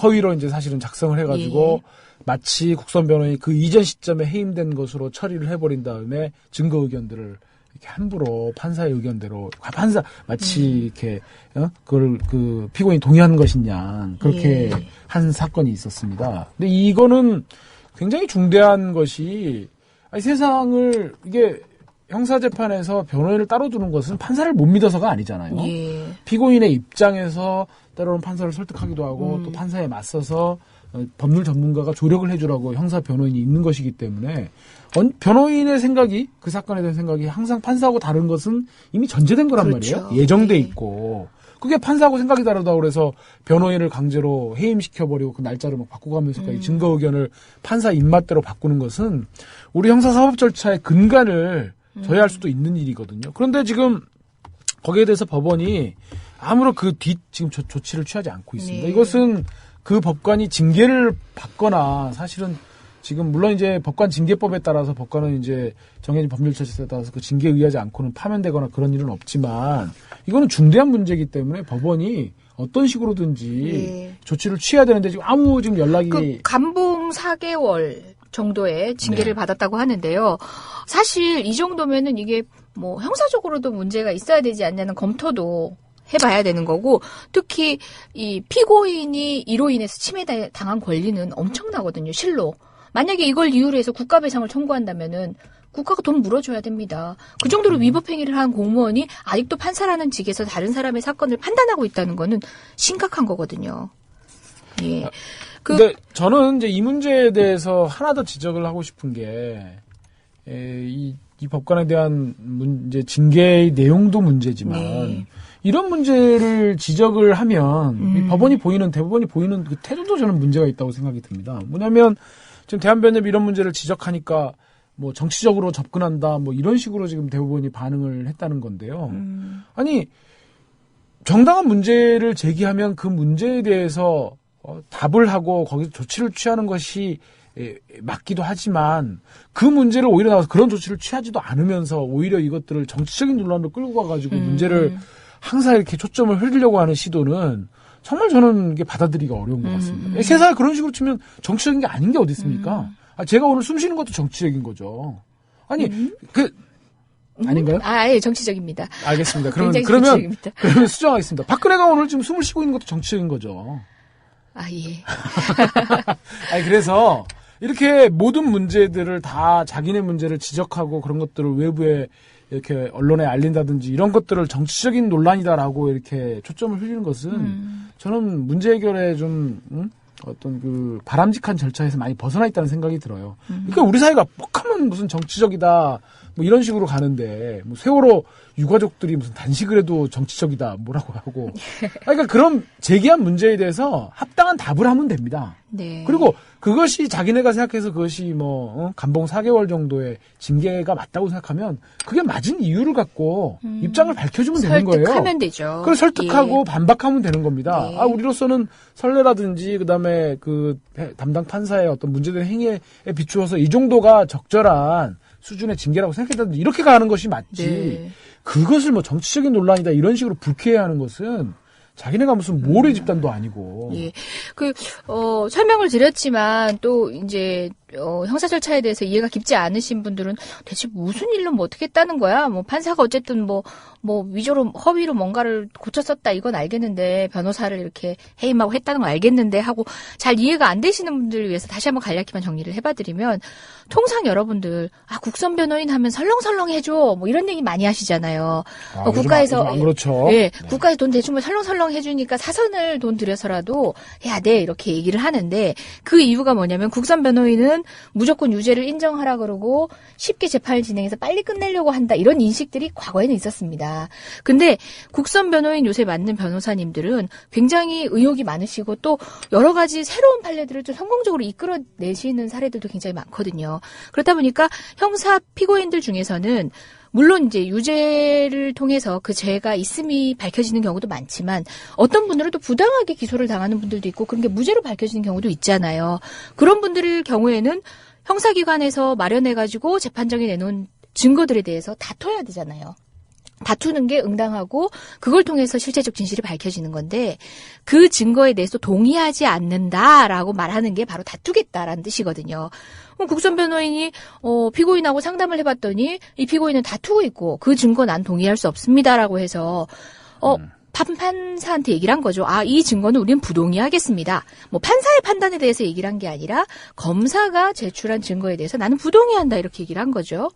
허위로 이제 사실은 작성을 해가지고 마치 국선 변호인이 그 이전 시점에 해임된 것으로 처리를 해버린 다음에 증거 의견들을 이렇게 함부로 판사의 의견대로 판사 마치 이렇게 그걸 그 피고인이 동의하는 것이냐 그렇게 한 사건이 있었습니다. 근데 이거는 굉장히 중대한 것이 세상을 이게 형사재판에서 변호인을 따로 두는 것은 판사를 못 믿어서가 아니잖아요. 피고인의 입장에서 때로는 판사를 설득하기도 하고 또 판사에 맞서서 법률 전문가가 조력을 해주라고 형사 변호인이 있는 것이기 때문에 변호인의 생각이 그 사건에 대한 생각이 항상 판사하고 다른 것은 이미 전제된 거란 말이에요. 예정돼 있고 그게 판사하고 생각이 다르다고 그래서 변호인을 강제로 해임시켜버리고 그 날짜를 막 바꾸가면서까지 증거 의견을 판사 입맛대로 바꾸는 것은 우리 형사사법 절차의 근간을 저해할 수도 있는 일이거든요. 그런데 지금 거기에 대해서 법원이 아무런 지금 조치를 취하지 않고 있습니다. 이것은 그 법관이 징계를 받거나 사실은 지금 물론 이제 법관 징계법에 따라서 법관은 이제 정해진 법률 절차에 따라서 그 징계에 의하지 않고는 파면되거나 그런 일은 없지만 이거는 중대한 문제이기 때문에 법원이 어떤 식으로든지 조치를 취해야 되는데 지금 아무 지금 연락이 감봉 4개월 정도의 징계를 받았다고 하는데요. 사실 이 정도면은 이게 뭐 형사적으로도 문제가 있어야 되지 않냐는 검토도 해봐야 되는 거고 특히 이 피고인이 이로 인해서 침해당한 권리는 엄청나거든요. 실로. 만약에 이걸 이유로 해서 국가배상을 청구한다면은 국가가 돈 물어줘야 됩니다. 그 정도로 위법행위를 한 공무원이 아직도 판사라는 직에서 다른 사람의 사건을 판단하고 있다는 거는 심각한 거거든요. 근데 저는 이제 이 문제에 대해서 하나 더 지적을 하고 싶은 게 이 법관에 대한 문제 징계의 내용도 문제지만 이런 문제를 지적을 하면 이 대법원이 보이는 그 태도도 저는 문제가 있다고 생각이 듭니다. 뭐냐면 지금 대한변협이 이런 문제를 지적하니까 뭐 정치적으로 접근한다 뭐 이런 식으로 지금 대법원이 반응을 했다는 건데요. 아니 정당한 문제를 제기하면 그 문제에 대해서 답을 하고 거기서 조치를 취하는 것이 맞기도 하지만 그 문제를 오히려 나와서 그런 조치를 취하지도 않으면서 오히려 이것들을 정치적인 논란으로 끌고 가가지고 문제를 항상 이렇게 초점을 흐리려고 하는 시도는 정말 저는 이게 받아들이기가 어려운 것 같습니다. 세상에 그런 식으로 치면 정치적인 게 아닌 게 어디 있습니까? 제가 오늘 숨 쉬는 것도 정치적인 거죠. 아니 아닌가요? 예, 정치적입니다. 알겠습니다. 그러면 수정하겠습니다. 박근혜가 오늘 지금 숨을 쉬고 있는 것도 정치적인 거죠. 예. 아니 그래서 이렇게 모든 문제들을 다 자기네 문제를 지적하고 그런 것들을 외부에 이렇게 언론에 알린다든지 이런 것들을 정치적인 논란이다라고 이렇게 초점을 흘리는 것은 저는 문제 해결에 좀 어떤 그 바람직한 절차에서 많이 벗어나 있다는 생각이 들어요. 그러니까 우리 사회가 뻑하면 무슨 정치적이다 뭐 이런 식으로 가는데 뭐 세월호 유가족들이 무슨 단식을 해도 정치적이다 뭐라고 하고 그러니까 그런 제기한 문제에 대해서 합당한 답을 하면 됩니다. 그리고 그것이 자기네가 생각해서 그것이 뭐 감봉 4개월 정도의 징계가 맞다고 생각하면 그게 맞은 이유를 갖고 입장을 밝혀주면 되는 거예요. 설득하면 되죠. 그걸 설득하고 반박하면 되는 겁니다. 우리로서는 선례라든지 그다음에 그 담당 판사의 어떤 문제된 행위에 비추어서 이 정도가 적절한 수준의 징계라고 생각했다든지 이렇게 가는 것이 맞지. 그것을 뭐 정치적인 논란이다 이런 식으로 불쾌해하는 것은 자기네가 무슨 모래 집단도 아니고. 설명을 드렸지만 또 이제 형사 절차에 대해서 이해가 깊지 않으신 분들은 대체 무슨 일로 뭐 어떻게 했다는 거야? 뭐 판사가 어쨌든 뭐 위조로 허위로 뭔가를 고쳤었다 이건 알겠는데 변호사를 이렇게 해임하고 했다는 건 알겠는데 하고 잘 이해가 안 되시는 분들을 위해서 다시 한번 간략히만 정리를 해봐드리면 통상 여러분들 국선 변호인 하면 설렁설렁 해줘 뭐 이런 얘기 많이 하시잖아요. 국가에서 안 그렇죠. 예, 설렁설렁 돈 대충 뭐 설렁설렁 해주니까 사선을 돈 들여서라도 해야 돼 이렇게 얘기를 하는데 그 이유가 뭐냐면 국선 변호인은 무조건 유죄를 인정하라 그러고 쉽게 재판을 진행해서 빨리 끝내려고 한다 이런 인식들이 과거에는 있었습니다. 근데 국선 변호인 요새 맡는 변호사님들은 굉장히 의욕이 많으시고 또 여러 가지 새로운 판례들을 좀 성공적으로 이끌어내시는 사례들도 굉장히 많거든요. 그렇다 보니까 형사 피고인들 중에서는 물론 이제 유죄를 통해서 그 죄가 있음이 밝혀지는 경우도 많지만 어떤 분들은 또 부당하게 기소를 당하는 분들도 있고 그런 게 무죄로 밝혀지는 경우도 있잖아요. 그런 분들의 경우에는 형사기관에서 마련해가지고 재판정에 내놓은 증거들에 대해서 다퉈야 되잖아요. 다투는 게 응당하고 그걸 통해서 실체적 진실이 밝혀지는 건데 그 증거에 대해서 동의하지 않는다라고 말하는 게 바로 다투겠다라는 뜻이거든요. 국선 변호인이 피고인하고 상담을 해봤더니 이 피고인은 다투고 있고 그 증거 난 동의할 수 없습니다라고 해서 판사한테 얘기를 한 거죠. 이 증거는 우리는 부동의하겠습니다. 뭐 판사의 판단에 대해서 얘기를 한 게 아니라 검사가 제출한 증거에 대해서 나는 부동의한다 이렇게 얘기를 한 거죠.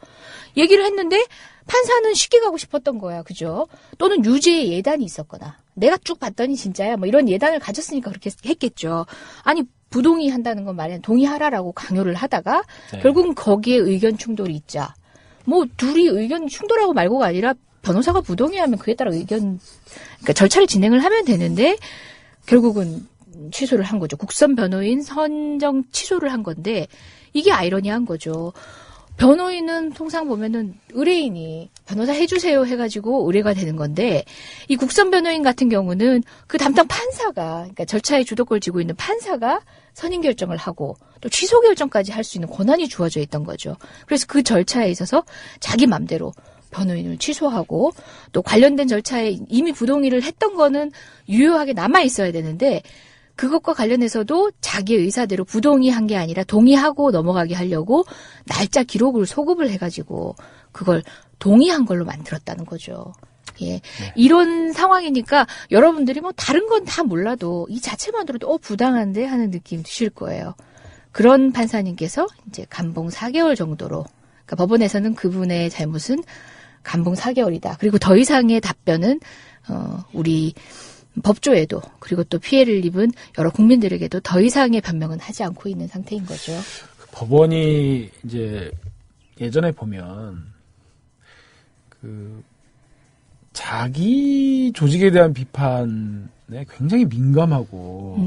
얘기를 했는데 판사는 쉽게 가고 싶었던 거야. 그죠? 또는 유죄의 예단이 있었거나 내가 쭉 봤더니 진짜야 뭐 이런 예단을 가졌으니까 그렇게 했겠죠. 아니 부동의한다는 건 말이야 동의하라라고 강요를 하다가 결국은 거기에 의견 충돌이 있자. 뭐 둘이 의견 충돌하고 말고가 아니라 변호사가 부동의하면 그에 따라 그러니까 절차를 진행을 하면 되는데 결국은 취소를 한 거죠. 국선 변호인 선정 취소를 한 건데 이게 아이러니한 거죠. 변호인은 통상 보면은 의뢰인이 변호사 해주세요 해가지고 의뢰가 되는 건데 이 국선 변호인 같은 경우는 그 담당 판사가 그러니까 절차의 주도권을 쥐고 있는 판사가 선임 결정을 하고 또 취소 결정까지 할 수 있는 권한이 주어져 있던 거죠. 그래서 그 절차에 있어서 자기 맘대로 변호인을 취소하고 또 관련된 절차에 이미 부동의를 했던 거는 유효하게 남아 있어야 되는데 그것과 관련해서도 자기 의사대로 부동의한 게 아니라 동의하고 넘어가게 하려고 날짜 기록을 소급을 해가지고 그걸 동의한 걸로 만들었다는 거죠. 예. 이런 상황이니까 여러분들이 뭐 다른 건 다 몰라도 이 자체만으로도 부당한데 하는 느낌 드실 거예요. 그런 판사님께서 이제 감봉 4개월 정도로 그러니까 법원에서는 그분의 잘못은 감봉 4개월이다. 그리고 더 이상의 답변은 우리 법조에도 그리고 또 피해를 입은 여러 국민들에게도 더 이상의 변명은 하지 않고 있는 상태인 거죠. 법원이 이제 예전에 보면 그 자기 조직에 대한 비판에 굉장히 민감하고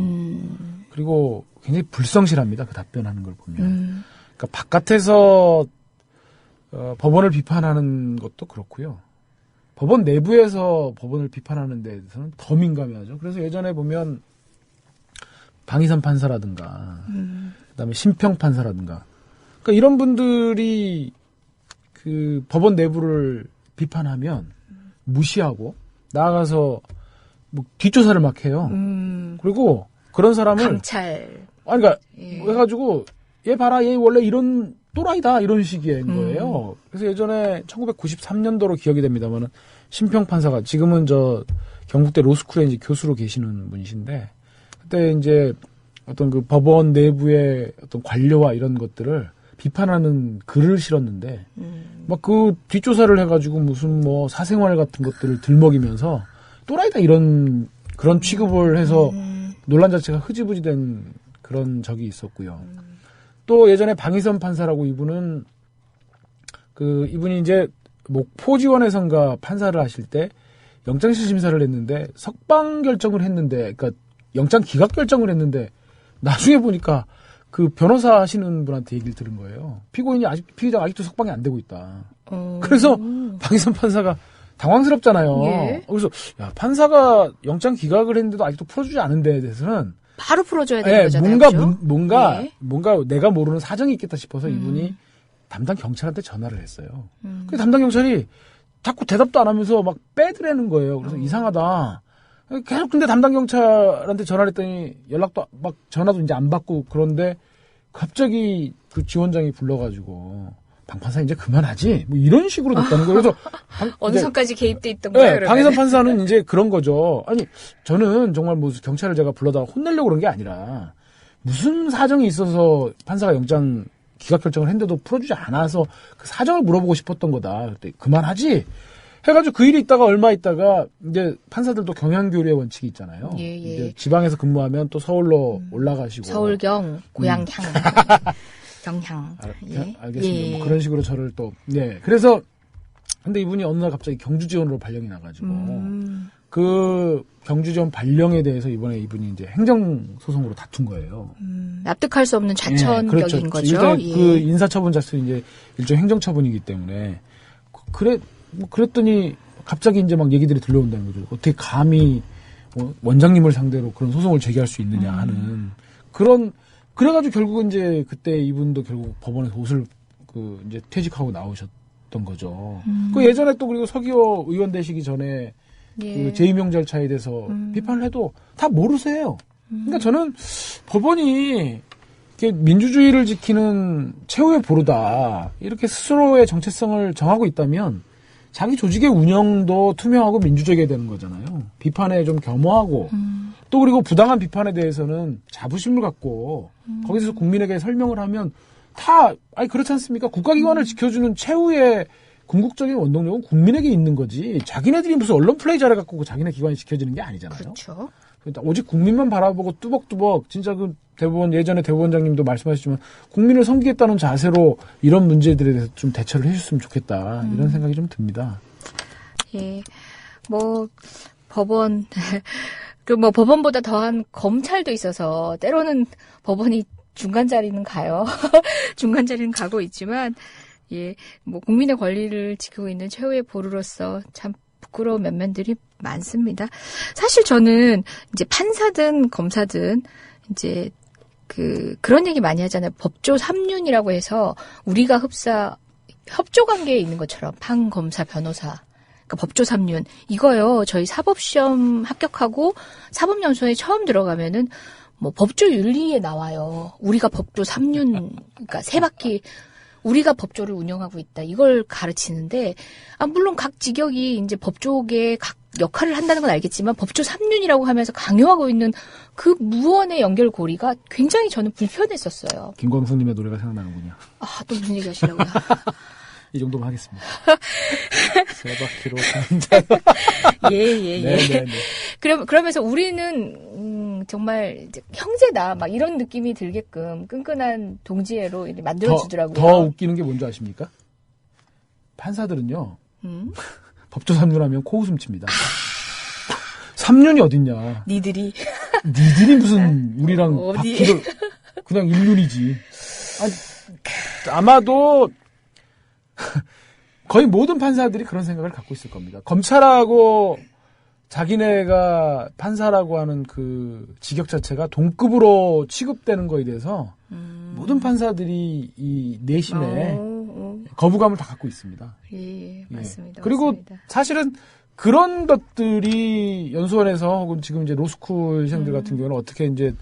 그리고 굉장히 불성실합니다. 그 답변하는 걸 보면. 그러니까 바깥에서 법원을 비판하는 것도 그렇고요. 법원 내부에서 법원을 비판하는 데 대해서는 더 민감해하죠. 그래서 예전에 보면 방희선 판사라든가 그다음에 심평 판사라든가 그러니까 이런 분들이 그 법원 내부를 비판하면 무시하고 나아가서 뭐 뒷조사를 막 해요. 그리고 그런 사람을 감찰 그러니까 해가지고 얘 봐라 얘 원래 이런 또라이다 이런 식인 거예요. 그래서 예전에 1993년도로 기억이 됩니다만은 심평 판사가 지금은 저 경북대 로스쿨에 이제 교수로 계시는 분이신데 그때 이제 어떤 그 법원 내부의 어떤 관료와 이런 것들을 비판하는 글을 실었는데 막 그 뒷조사를 해가지고 무슨 뭐 사생활 같은 것들을 들먹이면서 또라이다 이런 그런 취급을 해서 논란 자체가 흐지부지된 그런 적이 있었고요. 또 예전에 방희선 판사라고 이분은 이분이 이제 목포지원에선가 판사를 하실 때 영장실심사를 했는데 석방 결정을 했는데 그러니까 영장 기각 결정을 했는데 나중에 보니까 그 변호사 하시는 분한테 얘기를 들은 거예요. 피의자가 아직도 석방이 안 되고 있다. 그래서 방희선 판사가 당황스럽잖아요. 예. 그래서 야 판사가 영장 기각을 했는데도 아직도 풀어주지 않은 데에 대해서는 바로 풀어줘야 되는 거잖아요. 뭔가 내가 모르는 사정이 있겠다 싶어서 이분이 담당 경찰한테 전화를 했어요. 그 담당 경찰이 자꾸 대답도 안 하면서 막 빼드라는 거예요. 그래서 이상하다. 계속 근데 담당 경찰한테 전화를 했더니 연락도 막 전화도 이제 안 받고 그런데 갑자기 그 지원장이 불러가지고 방판사 이제 그만하지 뭐 이런 식으로 됐다는 거예요. 그래서 어느 선까지 개입돼 있던 거예요? 네, 방해선 판사는 이제 그런 거죠. 아니 저는 정말 무슨 경찰을 제가 불러다가 혼내려고 그런 게 아니라 무슨 사정이 있어서 판사가 영장 기각 결정을 했는데도 풀어주지 않아서 그 사정을 물어보고 싶었던 거다. 그때 그만하지 해가지고 그 일이 있다가 얼마 있다가 이제 판사들도 경향교류의 원칙이 있잖아요. 예. 이제 지방에서 근무하면 또 서울로 올라가시고 서울경 고향향 경향. 알겠습니다. 뭐 그런 식으로 저를 또 그래서 근데 이분이 어느 날 갑자기 경주 지원으로 발령이 나가지고 그 경주 지원 발령에 대해서 이번에 이분이 이제 행정 소송으로 다툰 거예요. 납득할 수 없는 좌천격인 그렇죠. 거죠. 일단 그 인사처분 자체는 이제 일종 행정처분이기 때문에 그랬더니 갑자기 이제 막 얘기들이 들려온다는 거죠. 어떻게 감히 원장님을 상대로 그런 소송을 제기할 수 있느냐 하는 그래가지고 결국은 이제 그때 이분도 결국 법원에서 옷을 이제 퇴직하고 나오셨던 거죠. 그 예전에 또 그리고 서기호 의원 되시기 전에 그 재임용 절차에 대해서 비판을 해도 다 모르세요. 그러니까 저는 법원이 민주주의를 지키는 최후의 보루다 이렇게 스스로의 정체성을 정하고 있다면 자기 조직의 운영도 투명하고 민주적이어야 되는 거잖아요. 비판에 좀 겸허하고 또 그리고 부당한 비판에 대해서는 자부심을 갖고 거기서 국민에게 설명을 하면 그렇지 않습니까? 국가기관을 지켜주는 최후의 궁극적인 원동력은 국민에게 있는 거지. 자기네들이 무슨 언론 플레이 잘해갖고 자기네 기관이 지켜지는 게 아니잖아요. 그렇죠. 오직 국민만 바라보고 뚜벅뚜벅 진짜 예전에 대법원장님도 말씀하셨지만 국민을 섬기겠다는 자세로 이런 문제들에 대해서 좀 대처를 해줬으면 좋겠다. 이런 생각이 좀 듭니다. 예. 법원, 법원보다 더한 검찰도 있어서 때로는 법원이 중간 자리는 가요. 중간 자리는 가고 있지만, 국민의 권리를 지키고 있는 최후의 보루로서 참 부끄러운 면면들이 많습니다. 사실 저는 이제 판사든 검사든 이제 그런 얘기 많이 하잖아요. 법조 3윤이라고 해서 우리가 협조 관계에 있는 것처럼 판, 검사, 변호사. 그러니까 법조 3윤. 이거요. 저희 사법시험 합격하고 사법연수원에 처음 들어가면은 법조 윤리에 나와요. 우리가 법조 3윤, 그러니까 3바퀴 우리가 법조를 운영하고 있다. 이걸 가르치는데, 물론 각 직역이 이제 법조계 각 역할을 한다는 건 알겠지만, 법조 3윤이라고 하면서 강요하고 있는 그 무언의 연결고리가 굉장히 저는 불편했었어요. 김광석님의 노래가 생각나는군요. 또 무슨 얘기 하시려고요? 이 정도만 하겠습니다. 세 바퀴로 예. 그러면서 우리는 정말 이제 형제다 막 이런 느낌이 들게끔 끈끈한 동지애로 만들어주더라고요. 더 웃기는 게 뭔지 아십니까? 판사들은요. 법조 3윤 하면 코웃음 칩니다. 3윤이 어딨냐. 니들이 무슨 우리랑 바퀴를 그냥 1윤이지. 아마도 거의 모든 판사들이 그런 생각을 갖고 있을 겁니다. 검찰하고 자기네가 판사라고 하는 그 직역 자체가 동급으로 취급되는 거에 대해서 모든 판사들이 이 내심에 거부감을 다 갖고 있습니다. 예, 맞습니다. 그리고 맞습니다. 사실은 그런 것들이 연수원에서 혹은 지금 이제 로스쿨 시생들 같은 경우는 어떻게 이제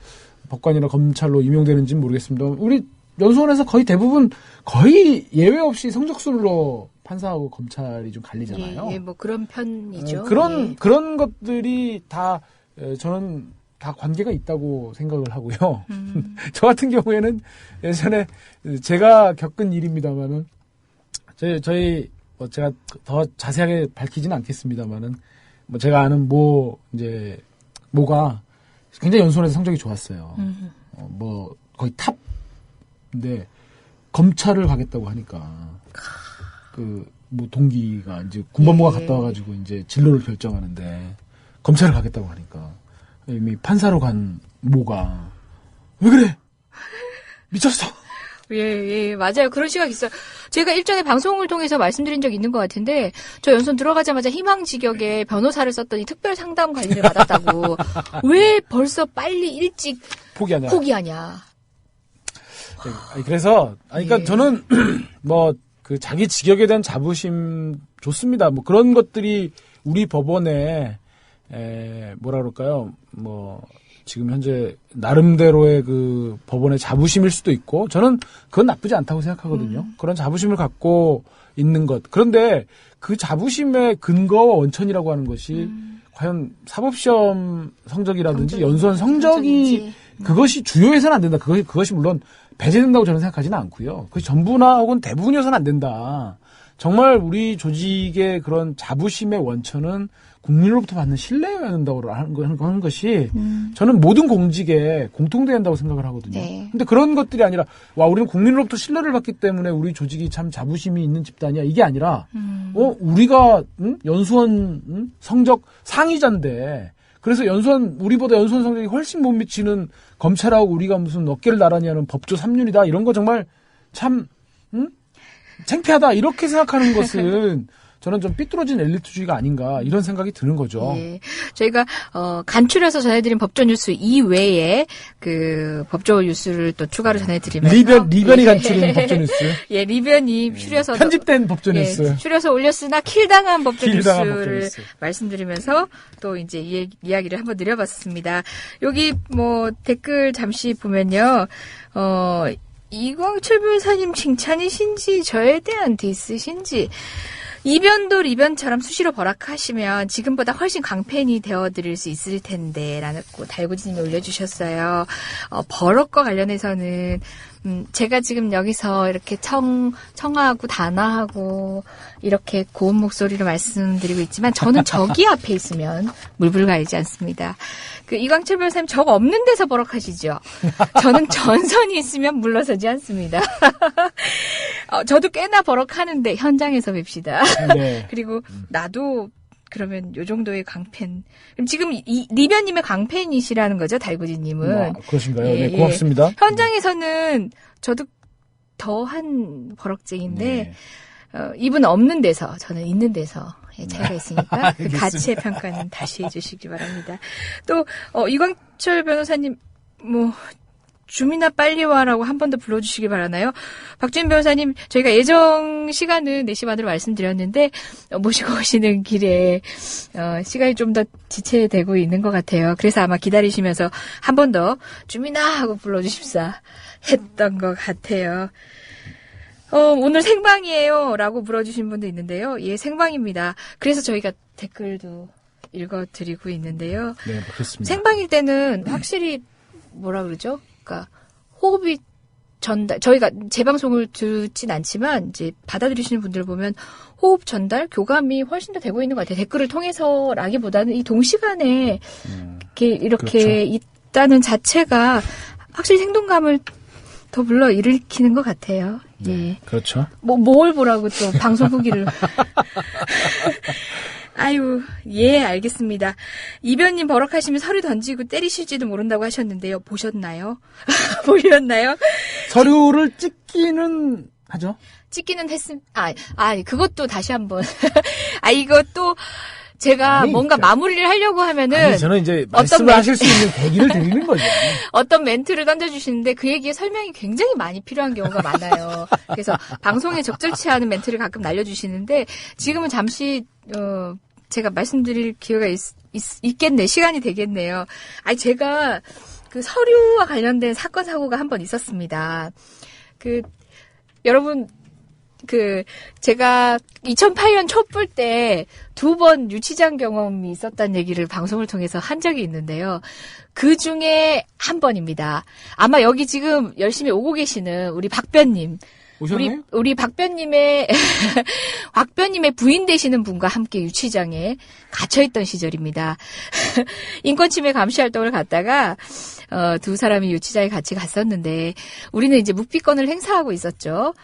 법관이나 검찰로 임용되는지는 모르겠습니다. 우리 연수원에서 거의 대부분 거의 예외 없이 성적순으로 판사하고 검찰이 좀 갈리잖아요. 그런 편이죠. 그런 것들이 다 저는 다 관계가 있다고 생각을 하고요. 저 같은 경우에는 예전에 제가 겪은 일입니다만은 저희 제가 더 자세하게 밝히지는 않겠습니다만은 제가 아는 모가 굉장히 연수원에서 성적이 좋았어요. 거의 탑. 근데 검찰을 가겠다고 하니까 동기가 이제 군법무가 갔다 와가지고 이제 진로를 결정하는데 검찰을 가겠다고 하니까 이미 판사로 간 모가 왜 그래? 미쳤어. 예, 맞아요. 그런 시각 있어요. 제가 일전에 방송을 통해서 말씀드린 적 있는 것 같은데, 저 연수원 들어가자마자 희망직역에 변호사를 썼더니 특별 상담 관리를 받았다고. 왜 벌써 빨리 일찍 포기하냐. 그래서, 그러니까 저는, 자기 직역에 대한 자부심 좋습니다. 그런 것들이 우리 법원에, 뭐라 그럴까요? 지금 현재 나름대로의 그 법원의 자부심일 수도 있고 저는 그건 나쁘지 않다고 생각하거든요. 그런 자부심을 갖고 있는 것. 그런데 그 자부심의 근거와 원천이라고 하는 것이 과연 사법시험 성적이라든지 연수원 성적이 그것이 주요해서는 안 된다. 그것이 물론 배제된다고 저는 생각하지는 않고요. 그것이 전부나 혹은 대부분이어서는 안 된다. 정말 우리 조직의 그런 자부심의 원천은 국민으로부터 받는 신뢰여야 한다고 하는 것이 저는 모든 공직에 공통돼야 한다고 생각을 하거든요. 네. 근데 그런 것들이 아니라 우리는 국민으로부터 신뢰를 받기 때문에 우리 조직이 참 자부심이 있는 집단이야. 이게 아니라 우리가 연수원 성적 상위자인데 그래서 우리보다 연수원 성적이 훨씬 못 미치는 검찰하고 우리가 무슨 어깨를 나란히 하는 법조 3륜이다. 이런 거 정말 참 창피하다. 이렇게 생각하는 것은 저는 좀 삐뚤어진 엘리트주의가 아닌가 이런 생각이 드는 거죠. 예. 저희가 간추려서 전해드린 법조 뉴스 이외에 그 법조 뉴스를 또 추가로 전해드리면서 리변이 간추린 법조 뉴스. 예, 리변이 추려서 편집된 법조 뉴스. 추려서 올렸으나 킬당한 법조 뉴스를 말씀드리면서 또 이제 이야기를 한번 드려봤습니다. 여기 뭐 댓글 잠시 보면요. 이광철 변호사님 칭찬이신지 저에 대한 디스신지 이변도 리변처럼 수시로 버락하시면 지금보다 훨씬 강팬이 되어드릴 수 있을 텐데 라고 달구지님이 올려주셨어요. 버럭과 관련해서는 제가 지금 여기서 이렇게 청아하고 단아하고 이렇게 고운 목소리로 말씀드리고 있지만 저는 저기 앞에 있으면 물불 가리지 않습니다. 그 이광철 변호사님 저거 없는 데서 버럭하시죠. 저는 전선이 있으면 물러서지 않습니다. 저도 꽤나 버럭하는데 현장에서 뵙시다. 네. 그리고 나도 그러면 요 정도의 강팬. 그럼 지금 리변님의 강팬이시라는 거죠, 달구지님은. 그러신가요? 네, 고맙습니다. 현장에서는 저도 더한 버럭쟁인데 이분 없는 데서 저는 있는 데서 차이가 있으니까 그 가치의 평가는 다시 해주시기 바랍니다. 또 이광철 변호사님 뭐 줌이나 빨리 와라고 한 번 더 불러주시기 바라나요? 박주인 변호사님, 저희가 예정 시간은 4시 반으로 말씀드렸는데 모시고 오시는 길에 시간이 좀 더 지체되고 있는 것 같아요. 그래서 아마 기다리시면서 한 번 더 줌이나 하고 불러주십사 했던 것 같아요. 오늘 생방이에요 라고 물어주신 분도 있는데요. 예, 생방입니다. 그래서 저희가 댓글도 읽어드리고 있는데요. 네, 그렇습니다. 생방일 때는 확실히 뭐라 그러죠? 그러니까 호흡이 전달, 저희가 재방송을 듣진 않지만 이제 받아들이시는 분들을 보면 호흡 전달, 교감이 훨씬 더 되고 있는 것 같아요. 댓글을 통해서라기보다는 이 동시간에 이렇게 그렇죠. 있다는 자체가 확실히 생동감을 더 불러일으키는 것 같아요. 네, 예. 그렇죠. 뭘 보라고 또 방송 후기를. 아유, 예, 알겠습니다. 이변님 버럭하시면 서류 던지고 때리실지도 모른다고 하셨는데요. 보셨나요? 보셨나요? 서류를 찍기는 하죠. 찍기는 그것도 다시 한번. 이것도 제가 뭔가 마무리를 하려고 하면은. 저는 이제 말씀을 하실 수 있는 계기를 드리는 거죠. 어떤 멘트를 던져주시는데 그 얘기에 설명이 굉장히 많이 필요한 경우가 많아요. 그래서 방송에 적절치 않은 멘트를 가끔 날려주시는데 지금은 잠시, 제가 말씀드릴 기회가 있겠네. 시간이 되겠네요. 제가 그 서류와 관련된 사건, 사고가 한 번 있었습니다. 여러분, 제가 2008년 촛불 때 2번 유치장 경험이 있었다는 얘기를 방송을 통해서 한 적이 있는데요. 그 중에 한 번입니다. 아마 여기 지금 열심히 오고 계시는 우리 박변님. 오셨나요? 우리 박변님의 부인 되시는 분과 함께 유치장에 갇혀있던 시절입니다. 인권침해 감시 활동을 갔다가 두 사람이 유치장에 같이 갔었는데 우리는 이제 묵비권을 행사하고 있었죠.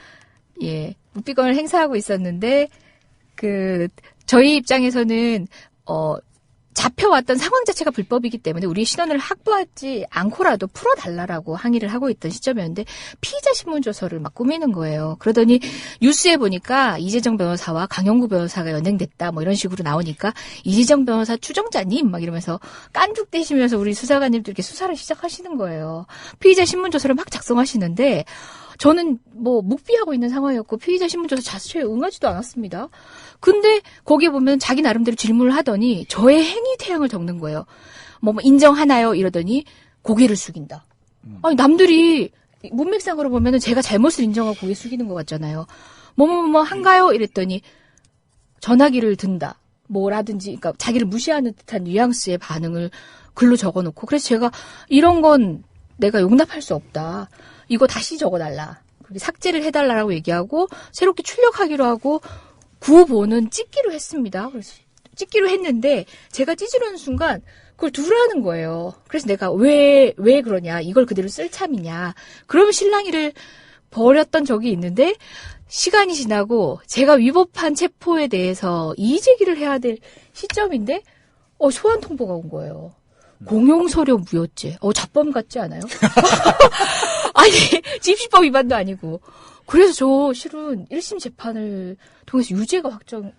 예, 묵비권을 행사하고 있었는데 저희 입장에서는 잡혀왔던 상황 자체가 불법이기 때문에 우리의 신원을 확보하지 않고라도 풀어달라고 항의를 하고 있던 시점이었는데 피의자 신문조서를 막 꾸미는 거예요. 그러더니 뉴스에 보니까 이재정 변호사와 강영구 변호사가 연행됐다 뭐 이런 식으로 나오니까 이재정 변호사 추정자님 막 이러면서 깐죽대시면서 우리 수사관님들께 수사를 시작하시는 거예요. 피의자 신문조서를 막 작성하시는데 저는 뭐 묵비하고 있는 상황이었고 피의자 신문조사 자체에 응하지도 않았습니다. 근데 거기에 보면 자기 나름대로 질문을 하더니 저의 행위 태양을 적는 거예요. 뭐 인정하나요? 이러더니 고개를 숙인다. 아니 남들이 문맥상으로 보면은 제가 잘못을 인정하고 고개 숙이는 것 같잖아요. 뭐뭐뭐 한가요? 이랬더니 전화기를 든다. 뭐라든지, 그러니까 자기를 무시하는 듯한 뉘앙스의 반응을 글로 적어놓고, 그래서 제가 이런 건 내가 용납할 수 없다. 이거 다시 적어달라. 삭제를 해달라고 얘기하고 새롭게 출력하기로 하고 구호본은 찍기로 했습니다. 그래서 찍기로 했는데 제가 찢으려는 순간 그걸 두라는 거예요. 그래서 내가 왜 그러냐, 이걸 그대로 쓸 참이냐. 그러면 실랑이를 벌였던 적이 있는데 시간이 지나고 제가 위법한 체포에 대해서 이의제기를 해야 될 시점인데 소환 통보가 온 거예요. 공용서류 무효죄. 자범 같지 않아요? 아니, 집시법 위반도 아니고. 그래서 저 실은 1심 재판을 통해서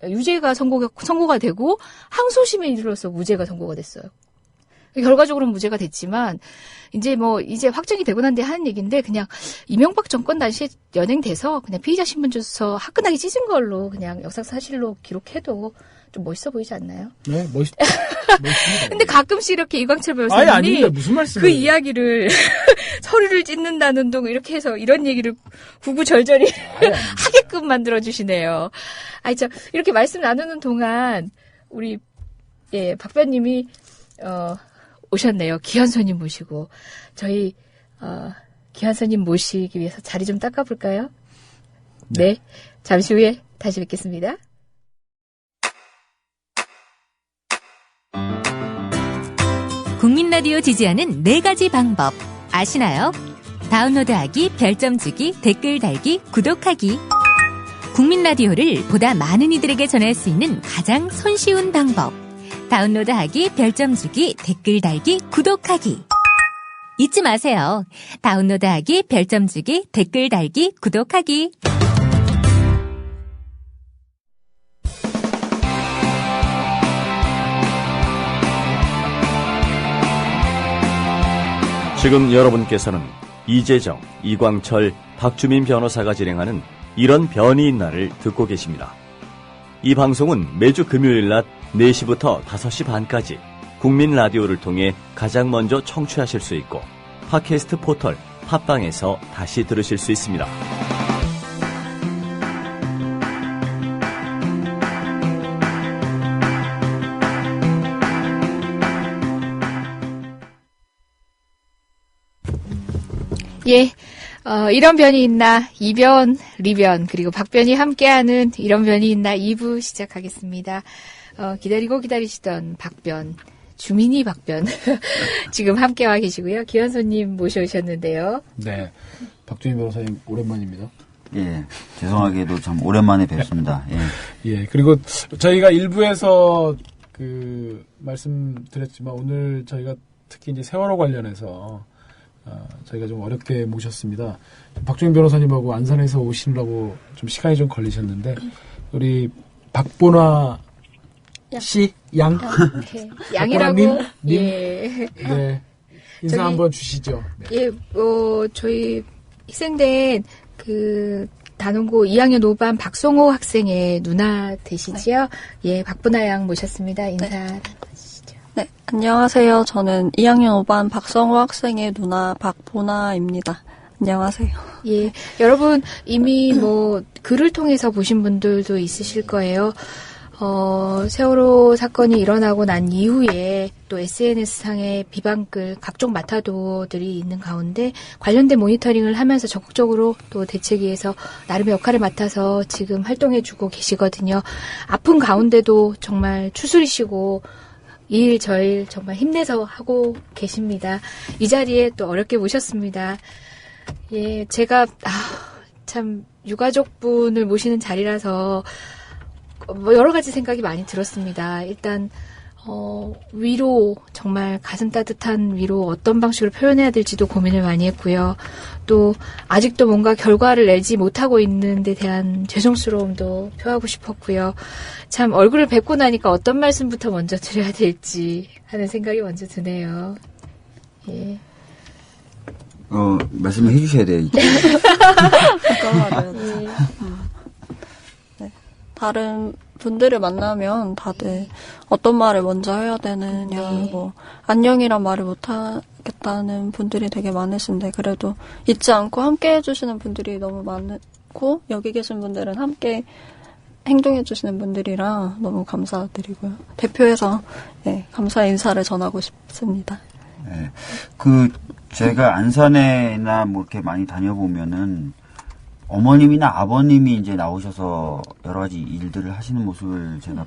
유죄가 선고가 되고 항소심에 이르러서 무죄가 선고가 됐어요. 결과적으로는 무죄가 됐지만 이제 확정이 되고 난 뒤에 하는 얘기인데, 그냥 이명박 정권 당시에 연행돼서 그냥 피의자 신문조서 화끈하게 찢은 걸로 그냥 역사사실로 기록해도 좀 멋있어 보이지 않나요? 네, 멋있습니다. 근데 가끔씩 이렇게 이광철 변호사님이 아닙니다. 무슨 말씀이에요? 그 이야기를 서류를 찢는다는 동 이렇게 해서 이런 얘기를 구구절절히 하게끔 만들어 주시네요. 이렇게 말씀 나누는 동안 우리 박 변님이 오셨네요. 기현선님 모시고 저희 기현선님 모시기 위해서 자리 좀 닦아볼까요? 네, 잠시 후에 다시 뵙겠습니다. 국민 라디오 지지하는 4가지 방법 아시나요? 다운로드하기, 별점 주기, 댓글 달기, 구독하기. 국민 라디오를 보다 많은 이들에게 전할 수 있는 가장 손쉬운 방법. 다운로드하기, 별점 주기, 댓글 달기, 구독하기. 잊지 마세요. 다운로드하기, 별점 주기, 댓글 달기, 구독하기. 지금 여러분께서는 이재정, 이광철, 박주민 변호사가 진행하는 이런 변이 있나를 듣고 계십니다. 이 방송은 매주 금요일 낮 4시부터 5시 반까지 국민 라디오를 통해 가장 먼저 청취하실 수 있고 팟캐스트 포털 팟빵에서 다시 들으실 수 있습니다. 이런 변이 있나, 이변, 리변, 그리고 박변이 함께하는 이런 변이 있나 2부 시작하겠습니다. 기다리고 기다리시던 박변, 주민이 박변. 지금 함께와 계시고요. 기현소님 모셔오셨는데요. 네. 박주민 변호사님, 오랜만입니다. 예. 죄송하게도 참 오랜만에 뵙습니다. 예. 그리고 저희가 1부에서 말씀드렸지만 오늘 저희가 특히 이제 세월호 관련해서 저희가 좀 어렵게 모셨습니다. 박주민 변호사님하고 안산에서 오시느라고 좀 시간이 좀 걸리셨는데, 우리 박보나 씨, 양이라고. 님? 예. 네. 인사 한번 주시죠. 네. 저희 희생된 단원고 2학년 5반 박성호 학생의 누나 되시지요? 예, 박보나 양 모셨습니다. 인사. 네, 안녕하세요. 저는 2학년 5반 박성호 학생의 누나 박보나입니다. 안녕하세요. 예, 여러분 이미 글을 통해서 보신 분들도 있으실 거예요. 세월호 사건이 일어나고 난 이후에 또 SNS상의 비방글, 각종 마타도들이 있는 가운데 관련된 모니터링을 하면서 적극적으로 또 대책위에서 나름의 역할을 맡아서 지금 활동해주고 계시거든요. 아픈 가운데도 정말 추스리시고 일 저일 정말 힘내서 하고 계십니다. 이 자리에 또 어렵게 모셨습니다. 예, 제가 참 유가족분을 모시는 자리라서 여러 가지 생각이 많이 들었습니다. 일단 위로, 정말 가슴 따뜻한 위로 어떤 방식으로 표현해야 될지도 고민을 많이 했고요. 또 아직도 뭔가 결과를 내지 못하고 있는 데 대한 죄송스러움도 표하고 싶었고요. 참 얼굴을 뵙고 나니까 어떤 말씀부터 먼저 드려야 될지 하는 생각이 먼저 드네요. 예. 말씀을 해주셔야 돼요. 네. 다른 분들을 만나면 다들 어떤 말을 먼저 해야 되느냐, 뭐 안녕이란 말을 못 하겠다는 분들이 되게 많으신데 그래도 잊지 않고 함께 해주시는 분들이 너무 많고 여기 계신 분들은 함께 행동해주시는 분들이라 너무 감사드리고요. 대표해서 감사 인사를 전하고 싶습니다. 네. 제가 안산에나 뭐 이렇게 많이 다녀보면은 어머님이나 아버님이 이제 나오셔서 여러 가지 일들을 하시는 모습을 제가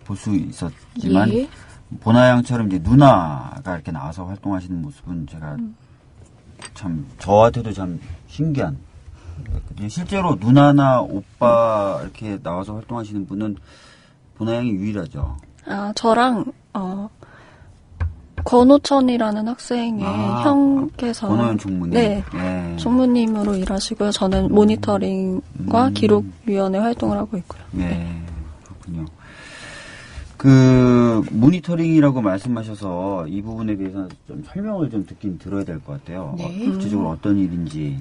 볼 수 있었지만, 보나양처럼 이제 누나가 이렇게 나와서 활동하시는 모습은 제가 참, 저한테도 참 신기한. 실제로 누나나 오빠 이렇게 나와서 활동하시는 분은 보나양이 유일하죠. 저랑, 권호천이라는 학생의 형께서 권호연 총무님. 네, 총무님으로 일하시고요. 저는 모니터링과 기록위원회 활동을 하고 있고요. 네, 그렇군요. 모니터링이라고 말씀하셔서 이 부분에 대해서 좀 설명을 좀 들어야 될 것 같아요. 구체적으로 어떤 일인지.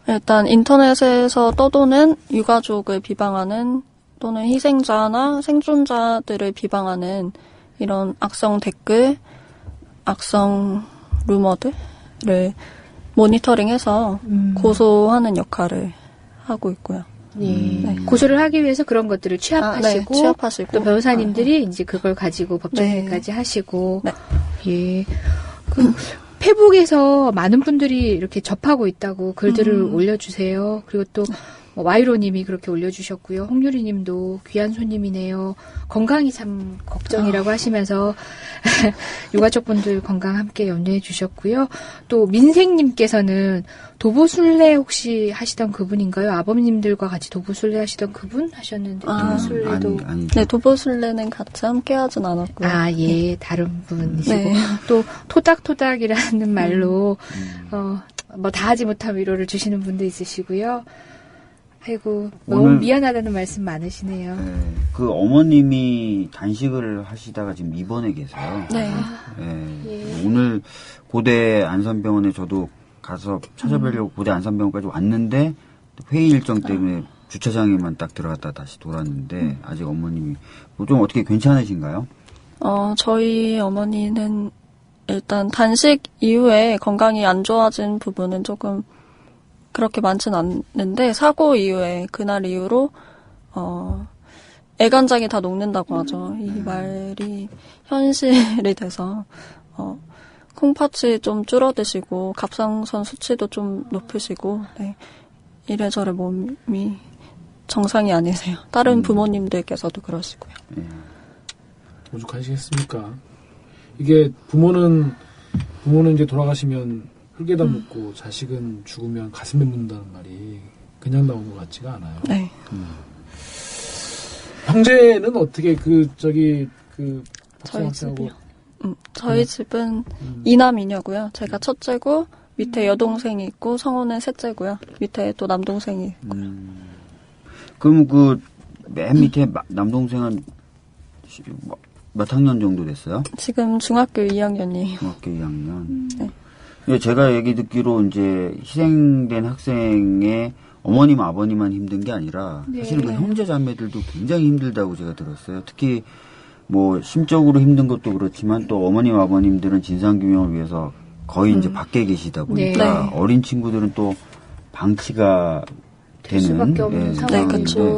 일단 인터넷에서 떠도는 유가족을 비방하는 또는 희생자나 생존자들을 비방하는 이런 악성 댓글, 악성 루머들을 모니터링해서 고소하는 역할을 하고 있고요. 고소를 하기 위해서 그런 것들을 취합하시고, 취합하시고 또 변호사님들이 이제 그걸 가지고 법정에까지 하시고, 페북에서 많은 분들이 이렇게 접하고 있다고 글들을 올려주세요. 그리고 또 와이로님이 그렇게 올려주셨고요. 홍유리님도 귀한 손님이네요. 건강이 참 걱정이라고 하시면서 유가족분들 건강 함께 염려해 주셨고요. 또 민생님께서는 도보순례 혹시 하시던 그분인가요? 아버님들과 같이 도보순례 하시던 그분 하셨는데 도보순례도 네, 도보순례는 같이 함께 하진 않았고요. 다른 분이시고 또 토닥토닥이라는 말로 뭐 다 하지 못한 위로를 주시는 분도 있으시고요. 아이고, 너무 미안하다는 말씀 많으시네요. 그 어머님이 단식을 하시다가 지금 입원해 계세요. 오늘 고대 안산병원에 저도 가서 찾아뵈려고 고대 안산병원까지 왔는데 회의 일정 때문에 주차장에만 딱 들어갔다 다시 돌았는데 아직 어머님이 좀 어떻게 괜찮으신가요? 저희 어머니는 일단 단식 이후에 건강이 안 좋아진 부분은 조금 그렇게 많진 않는데 사고 이후에 그날 이후로 애간장이 다 녹는다고 하죠. 이 말이 현실이 돼서 콩팥이 좀 줄어드시고 갑상선 수치도 좀 높으시고 이래저래 몸이 정상이 아니세요. 다른 부모님들께서도 그러시고요. 오죽하시겠습니까? 이게 부모는 이제 돌아가시면 흙에다 묻고 자식은 죽으면 가슴에 묻는다는 말이 그냥 나온 것 같지가 않아요. 형제는 어떻게 저희 집이요. 저희 집은 이남이녀고요. 제가 첫째고 밑에 여동생이 있고 성우는 셋째고요. 밑에 또 남동생이 있고요. 그럼 맨 밑에 남동생은 몇 학년 정도 됐어요? 지금 중학교 2학년이에요. 중학교 2학년. 제가 얘기 듣기로 이제 희생된 학생의 어머님, 아버님만 힘든 게 아니라 사실은 그 형제 자매들도 굉장히 힘들다고 제가 들었어요. 특히 뭐 심적으로 힘든 것도 그렇지만 또 어머님, 아버님들은 진상규명을 위해서 거의 이제 밖에 계시다 보니까 어린 친구들은 또 방치가 되는 수밖에 없는 상황이죠.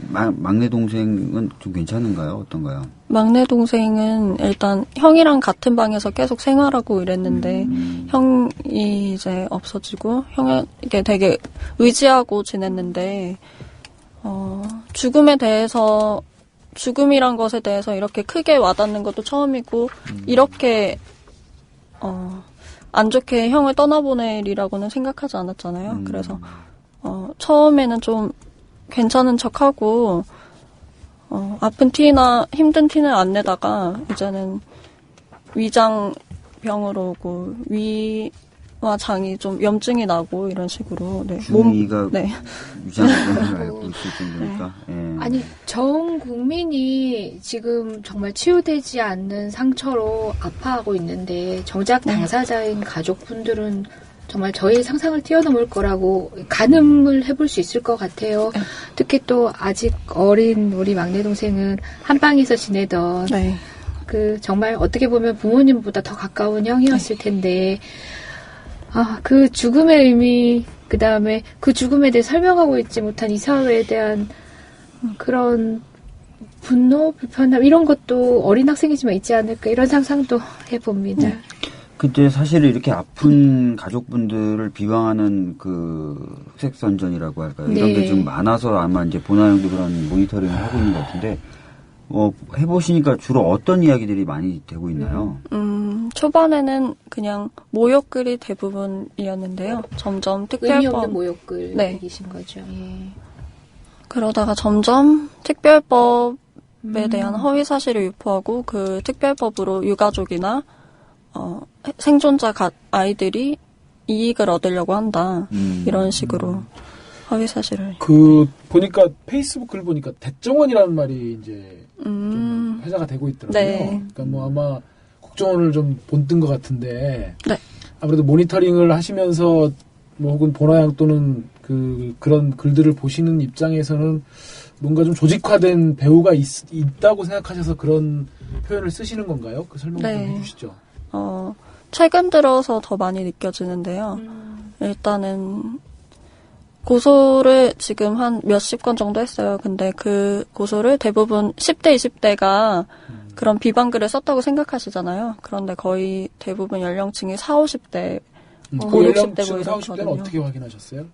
막내 동생은 좀 괜찮은가요? 어떤가요? 막내 동생은 일단 형이랑 같은 방에서 계속 생활하고 이랬는데 형이 이제 없어지고 형에게 되게 의지하고 지냈는데 죽음이란 것에 대해서 이렇게 크게 와닿는 것도 처음이고 이렇게 안 좋게 형을 떠나보내리라고는 생각하지 않았잖아요. 그래서 처음에는 좀 괜찮은 척하고 아픈 티나 힘든 티는 안 내다가 이제는 위장병으로 오고 위와 장이 좀 염증이 나고 이런 식으로 중이가 위장병을 앓고 있을 정도니까. 아니, 전 국민이 지금 정말 치유되지 않는 상처로 아파하고 있는데 정작 당사자인 가족분들은 정말 저희의 상상을 뛰어넘을 거라고 가늠을 해볼 수 있을 것 같아요. 특히 또 아직 어린 우리 막내 동생은 한방에서 지내던 그 정말 어떻게 보면 부모님보다 더 가까운 형이었을 텐데 그 죽음의 의미, 그 다음에 그 죽음에 대해 설명하고 있지 못한 이 사회에 대한 그런 분노, 불편함 이런 것도 어린 학생이지만 있지 않을까 이런 상상도 해봅니다. 그때 사실 이렇게 아픈 가족분들을 비방하는 그 흑색선전이라고 할까요? 이런 게 좀 많아서 아마 이제 보나형도 그런 모니터링을 하고 있는 것 같은데 해보시니까 주로 어떤 이야기들이 많이 되고 있나요? 초반에는 그냥 모욕글이 대부분이었는데요. 점점 특별법 의미 없는 모욕글이신 거죠. 예. 그러다가 점점 특별법에 대한 허위 사실을 유포하고 그 특별법으로 유가족이나 생존자 아이들이 이익을 얻으려고 한다. 이런 식으로 허위 사실을. 보니까 페이스북 글 보니까 대정원이라는 말이 이제 좀 회자가 되고 있더라고요. 네. 그러니까 아마 국정원을 좀 본뜬 것 같은데. 아무래도 모니터링을 하시면서 혹은 보나양 또는 그런 글들을 보시는 입장에서는 뭔가 좀 조직화된 배우가 있다고 생각하셔서 그런 표현을 쓰시는 건가요? 그 설명 좀 해주시죠. 최근 들어서 더 많이 느껴지는데요. 일단은 고소를 지금 한 몇십 건 정도 했어요. 근데 그 고소를 대부분 10대, 20대가 그런 비방글을 썼다고 생각하시잖아요. 그런데 거의 대부분 연령층이 40, 50대, 50대 뭐 40, 50대는 어떻게 확인하셨어요?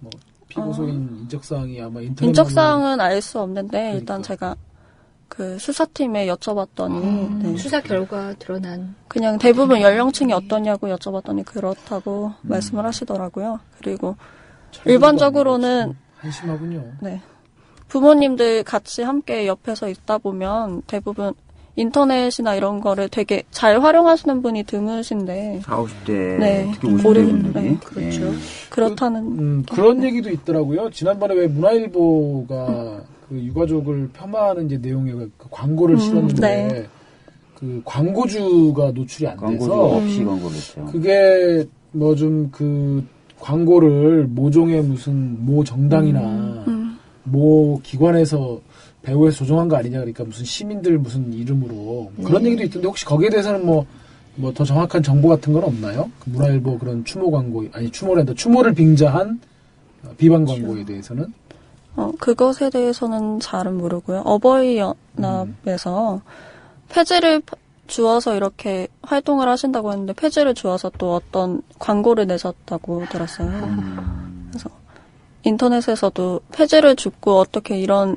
피고소인 인적사항이 아마 인터넷 인적사항은 알 수 없는데 일단 제가 그 수사팀에 여쭤봤더니 수사 결과 드러난 그냥 대부분 연령층이 어떠냐고 여쭤봤더니 그렇다고 말씀을 하시더라고요. 그리고 일반적으로는 한심하군요. 부모님들 같이 함께 옆에서 있다 보면 대부분 인터넷이나 이런 거를 되게 잘 활용하시는 분이 드무신데 40, 50대 특히 50대 분들이 그렇죠. 그렇다는 그런 얘기도 있더라고요. 지난번에 왜 문화일보가 그 유가족을 폄하하는 이제 내용의 그 광고를 실었는데 그 광고주가 노출이 안 돼서 광고주가 없이 광고를 했죠. 그게 뭐 좀 그 광고를 모종의 무슨 모 정당이나 모 기관에서 배우에서 조정한 거 아니냐, 그러니까 무슨 시민들 무슨 이름으로 그런 얘기도 있던데 혹시 거기에 대해서는 뭐 더 정확한 정보 같은 건 없나요? 그 문화일보 그런 추모 광고 추모를 빙자한 비방 광고에 대해서는? 그것에 대해서는 잘은 모르고요. 어버이 연합에서 폐지를 주어서 이렇게 활동을 하신다고 했는데 폐지를 주어서 또 어떤 광고를 내셨다고 들었어요. 그래서 인터넷에서도 폐지를 줍고 어떻게 이런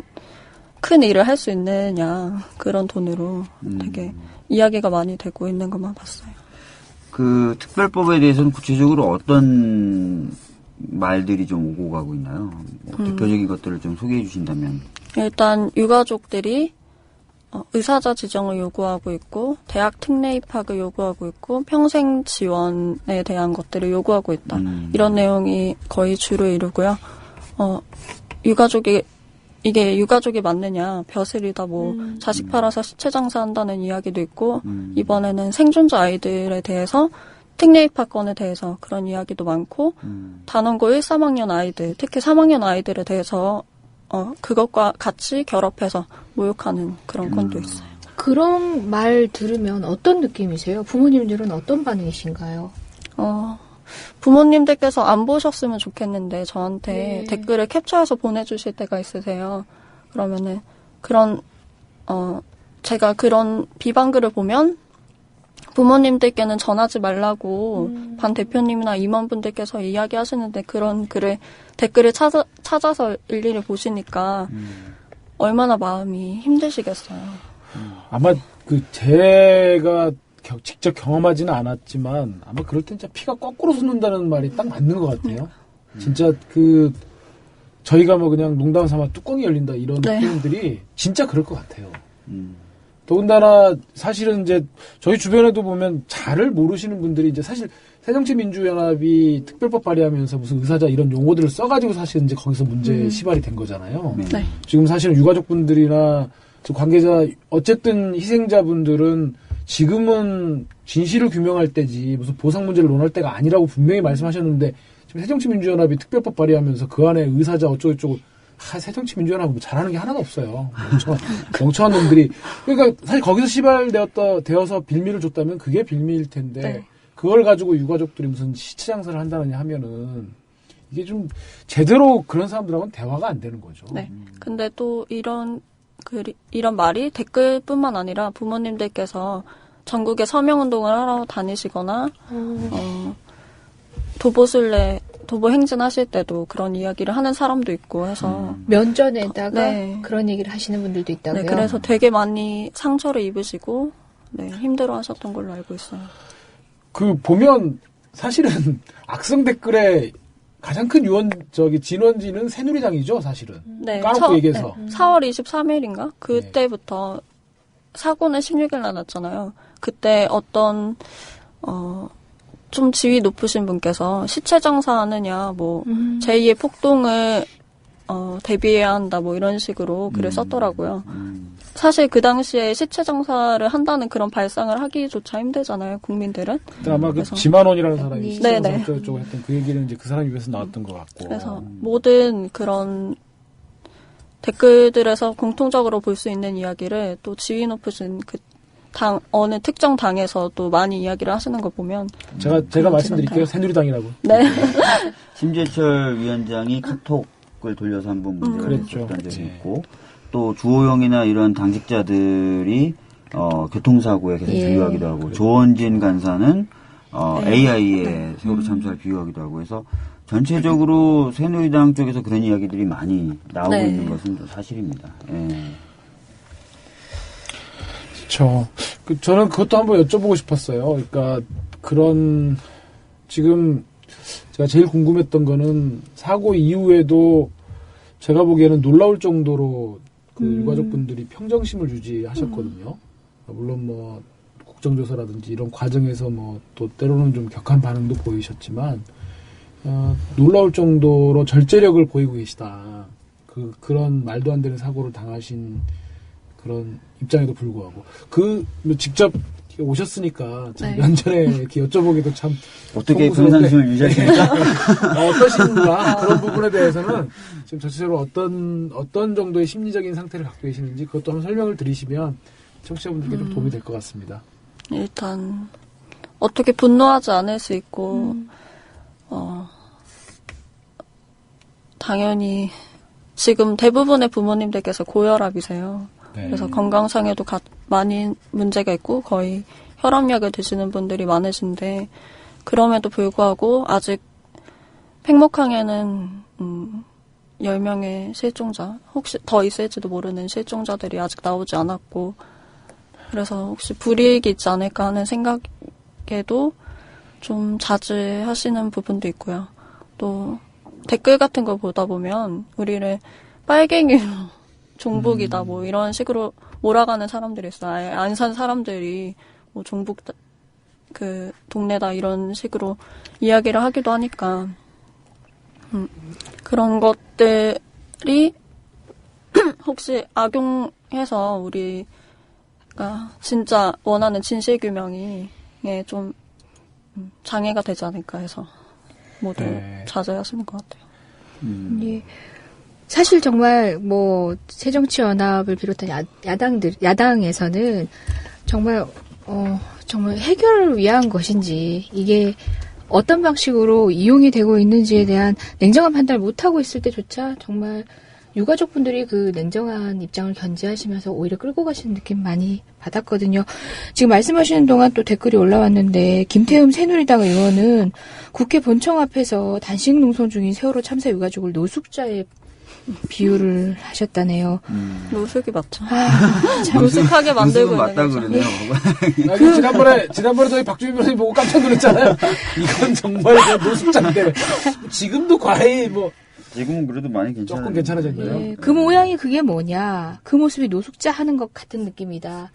큰 일을 할 수 있느냐 그런 돈으로 되게 이야기가 많이 되고 있는 것만 봤어요. 그 특별법에 대해서는 구체적으로 어떤 말들이 좀 오고 가고 있나요? 대표적인 것들을 좀 소개해 주신다면. 일단 유가족들이 의사자 지정을 요구하고 있고 대학 특례 입학을 요구하고 있고 평생 지원에 대한 것들을 요구하고 있다. 이런 내용이 거의 주를 이루고요. 이게 유가족이 맞느냐, 벼슬이다, 자식 팔아서 시체 장사한다는 이야기도 있고, 이번에는 생존자 아이들에 대해서, 특례 입학권에 대해서 그런 이야기도 많고, 단원고 1, 3학년 아이들, 특히 3학년 아이들에 대해서, 그것과 같이 결합해서 모욕하는 그런 건도 있어요. 그런 말 들으면 어떤 느낌이세요? 부모님들은 어떤 반응이신가요? 부모님들께서 안 보셨으면 좋겠는데 저한테 댓글을 캡처해서 보내주실 때가 있으세요. 그러면은 제가 그런 비방글을 보면 부모님들께는 전하지 말라고 반 대표님이나 임원분들께서 이야기하시는데 그런 댓글을 찾아서 일일이 보시니까 얼마나 마음이 힘드시겠어요. 아마 제가 직접 경험하지는 않았지만 아마 그럴 땐 진짜 피가 거꾸로 솟는다는 말이 딱 맞는 것 같아요. 진짜 저희가 그냥 농담 삼아 뚜껑이 열린다 이런 표현들이 진짜 그럴 것 같아요. 더군다나 사실은 이제 저희 주변에도 보면 잘을 모르시는 분들이 이제 사실 새정치민주연합이 특별법 발의하면서 무슨 의사자 이런 용어들을 써가지고 사실 이제 거기서 문제 시발이 된 거잖아요. 네. 지금 사실은 유가족분들이나 관계자 어쨌든 희생자분들은 지금은 진실을 규명할 때지 무슨 보상 문제를 논할 때가 아니라고 분명히 말씀하셨는데 지금 새정치민주연합이 특별법 발의하면서 그 안에 의사자 어쩌고저쩌고 새정치민주연합은 뭐 잘하는 게 하나도 없어요. 멍청한 놈들이. 그러니까 사실 거기서 시발되어서 빌미를 줬다면 그게 빌미일 텐데 네. 그걸 가지고 유가족들이 무슨 시체 장사를 한다느냐 하면은 이게 좀 제대로 그런 사람들하고는 대화가 안 되는 거죠. 네. 근데 또 이런 말이 댓글뿐만 아니라 부모님들께서 전국에 서명운동을 하러 다니시거나 도보 행진하실 때도 그런 이야기를 하는 사람도 있고 해서 면전에다가 네. 그런 얘기를 하시는 분들도 있다고요. 네, 그래서 되게 많이 상처를 입으시고 네, 힘들어하셨던 걸로 알고 있어요. 그 보면 사실은 악성 댓글에 가장 큰 진원지는 새누리당이죠, 사실은. 네, 까놓고 얘기해서. 4월 23일인가? 그때부터 사고는 16일 날 났잖아요. 그때 어떤 좀 지위 높으신 분께서 시체 장사하느냐, 뭐 제2의 폭동을 대비해야 한다, 뭐 이런 식으로 글을 썼더라고요. 사실 그 당시에 시체 장사를 한다는 그런 발상을 하기조차 힘들잖아요, 국민들은. 아마 그 지만원이라는 사람이 시체 네네. 장사 어쩌고 했던 그 얘기는 이제 그 사람 입에서 나왔던 것 같고. 그래서 모든 그런 댓글들에서 공통적으로 볼 수 있는 이야기를 또 지위 높으신 어느 특정 당에서 또 많이 이야기를 하시는 거 보면. 제가 말씀드릴게요. 새누리당이라고. 네. 심재철 위원장이 카톡을 돌려서 한번 문제가 있었던 적이 네. 있고, 또 주호영이나 이런 당직자들이 교통사고에 계속 비유하기도 하고, 조원진 간사는 AI에 세월호 참사를 비유하기도 하고 해서 전체적으로 새누리당 쪽에서 그런 이야기들이 많이 나오고 있는 것은 사실입니다. 예. 그렇죠. 저는 그것도 한번 여쭤보고 싶었어요. 그러니까 지금 제가 제일 궁금했던 거는 사고 이후에도 제가 보기에는 놀라울 정도로 유가족분들이 평정심을 유지하셨거든요. 물론 뭐 국정조사라든지 이런 과정에서 뭐 또 때로는 좀 격한 반응도 보이셨지만 놀라울 정도로 절제력을 보이고 계시다. 그런 말도 안 되는 사고를 당하신 그런 입장에도 불구하고 직접 오셨으니까 참 면전에 이렇게 여쭤보기도 참 어떻게 평상심을 유지하십니까? 어떠신가 그런 부분에 대해서는 지금 전체적으로 어떤 정도의 심리적인 상태를 갖고 계시는지 그것도 한번 설명을 드리시면 청취자분들께 좀 도움이 될 것 같습니다. 일단 어떻게 분노하지 않을 수 있고 당연히 지금 대부분의 부모님들께서 고혈압이세요. 네. 그래서 건강상에도 많이 문제가 있고 거의 혈압약을 드시는 분들이 많으신데 그럼에도 불구하고 아직 팽목항에는 10명의 실종자, 혹시 더 있을지도 모르는 실종자들이 아직 나오지 않았고 그래서 혹시 불이익이 있지 않을까 하는 생각에도 좀 자제하시는 부분도 있고요. 또 댓글 같은 걸 보다 보면 우리를 빨갱이로 종북이다 뭐 이런 식으로 몰아가는 사람들이 있어요. 아예 안 산 사람들이 뭐 종북 그 동네다 이런 식으로 이야기를 하기도 하니까 그런 것들이 혹시 악용해서 우리가 진짜 원하는 진실 규명이 좀 장애가 되지 않을까 해서 모두 자제하시는 것 같아요. 예. 사실 정말 뭐 새정치연합을 비롯한 야당에서는 정말 정말 해결을 위한 것인지 이게 어떤 방식으로 이용이 되고 있는지에 대한 냉정한 판단을 못하고 있을 때조차 정말 유가족분들이 그 냉정한 입장을 견지하시면서 오히려 끌고 가시는 느낌 많이 받았거든요. 지금 말씀하시는 동안 또 댓글이 올라왔는데 김태흠 새누리당 의원은 국회 본청 앞에서 단식 농성 중인 세월호 참사 유가족을 노숙자에 비유를 하셨다네요. 노숙이 맞죠. 노숙하게 만들고 있는 맞다 거죠. 그러네요. 지난번에 저희 박주민 변호사님 보고 깜짝 놀랐잖아요. 이건 정말 노숙자인데 지금도 과히 뭐 지금은 그래도 많이 괜찮아요. 조금 괜찮아졌네요. 네, 그 모양이 그게 뭐냐. 그 모습이 노숙자 하는 것 같은 느낌이다.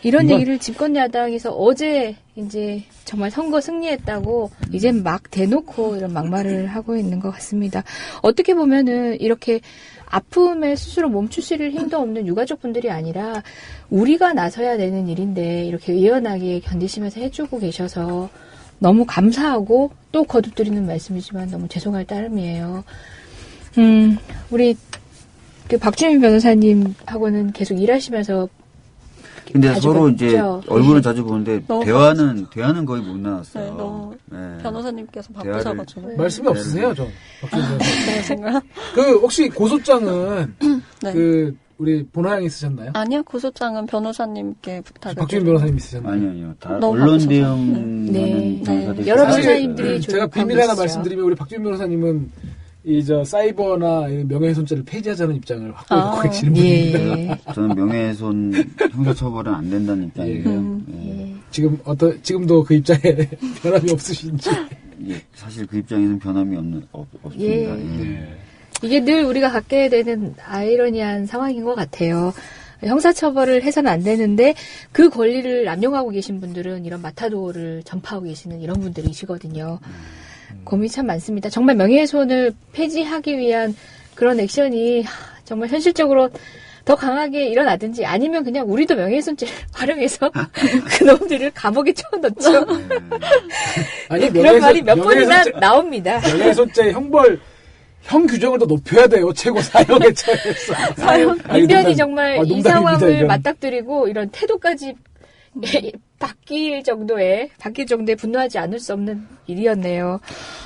이런 얘기를 집권 야당에서 어제 이제 정말 선거 승리했다고 이젠 막 대놓고 이런 막말을 하고 있는 것 같습니다. 어떻게 보면은 이렇게 아픔에 스스로 멈추실 힘도 없는 유가족분들이 아니라 우리가 나서야 되는 일인데 이렇게 의연하게 견디시면서 해주고 계셔서 너무 감사하고 또 거듭드리는 말씀이지만 너무 죄송할 따름이에요. 우리 그 박주민 변호사님하고는 계속 일하시면서 근데 서로 봤죠? 이제 얼굴은 자주 보는데 대화는 거의 못 나눴어요. 네, 너무 변호사님께서 대화를 바쁘셔가지고 말씀이 없으세요, 저? 그 혹시 고소장은 네. 그 우리 본화양이 쓰셨나요? 아니요, 고소장은 변호사님께 부탁을 박주민 변호사님 쓰셨나요? 아니요. 다 너무 언론 바쁘셔서. 대응 네. 변호사들 여러 사실 변호사님들이 제가 비밀 하나 말씀드리면 우리 박주민 변호사님은 이 저 사이버나 명예훼손죄를 폐지하자는 입장을 확고히 계시는 분입니다. 저는 명예훼손 형사처벌은 안 된다는 입장이고요. 지금도 그 입장에 변함이 없으신지. 예, 사실 그 입장에는 변함이 없습니다. 이게 늘 우리가 갖게 되는 아이러니한 상황인 것 같아요. 형사처벌을 해서는 안 되는데 그 권리를 남용하고 계신 분들은 이런 마타도어를 전파하고 계시는 이런 분들이시거든요. 고민이 참 많습니다. 정말 명예훼손을 폐지하기 위한 그런 액션이 정말 현실적으로 더 강하게 일어나든지 아니면 그냥 우리도 명예훼손죄를 활용해서 그 놈들을 감옥에 쳐넣죠. 아니, 그런 말이 몇 번이나 나옵니다. 명예훼손죄 형 규정을 더 높여야 돼요. 최고 사형에 처해서. 인변이 정말 이 농담입니다, 상황을 이건. 맞닥뜨리고 이런 태도까지 바뀔 정도의 분노하지 않을 수 없는 일이었네요.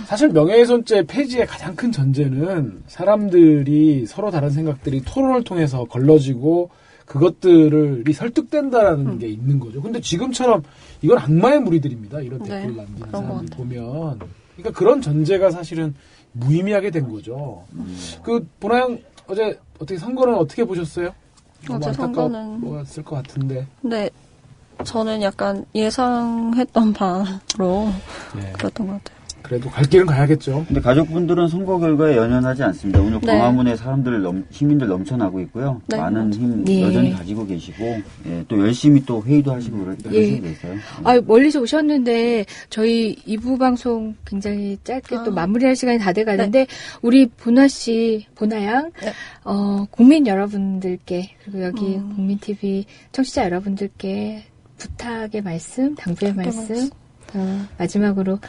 사실 명예훼손죄 폐지의 가장 큰 전제는 사람들이 서로 다른 생각들이 토론을 통해서 걸러지고 그것들이 설득된다라는 게 있는 거죠. 근데 지금처럼 이건 악마의 무리들입니다. 이런 댓글 남기는 사람들 보면. 그러니까 그런 전제가 사실은 무의미하게 된 거죠. 그 보나양 어제 어떻게 선거는 어떻게 보셨어요? 어제 선거는 안타까웠을 것 같은데. 네, 저는 약간 예상했던 바로 그랬던 것 같아요. 그래도 갈 길은 가야겠죠. 근데 가족분들은 선거 결과에 연연하지 않습니다. 오늘 광화문에 시민들 넘쳐나고 있고요. 많은 힘 여전히 가지고 계시고 또 열심히 또 회의도 하시고 그러시고 있어요. 멀리서 오셨는데 저희 2부 방송 굉장히 짧게 또 마무리할 시간이 다 돼가는데 우리 보나양 국민 여러분들께 그리고 여기 국민TV 청취자 여러분들께 부탁의 말씀, 당부의 말씀 마지막으로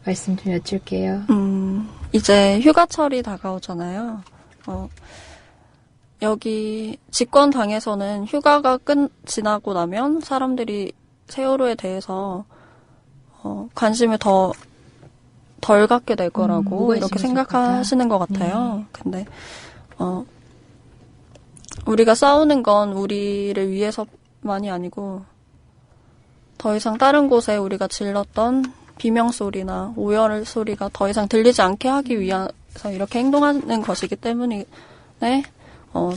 말씀 좀 여쭐게요. 이제 휴가철이 다가오잖아요. 여기 집권당에서는 휴가가 지나고 나면 사람들이 세월호에 대해서 관심을 덜 갖게 될 거라고 이렇게 생각하시는 것 같아요. 근데 우리가 싸우는 건 우리를 위해서만이 아니고 더 이상 다른 곳에 우리가 질렀던 비명소리나 오열 소리가 더 이상 들리지 않게 하기 위해서 이렇게 행동하는 것이기 때문에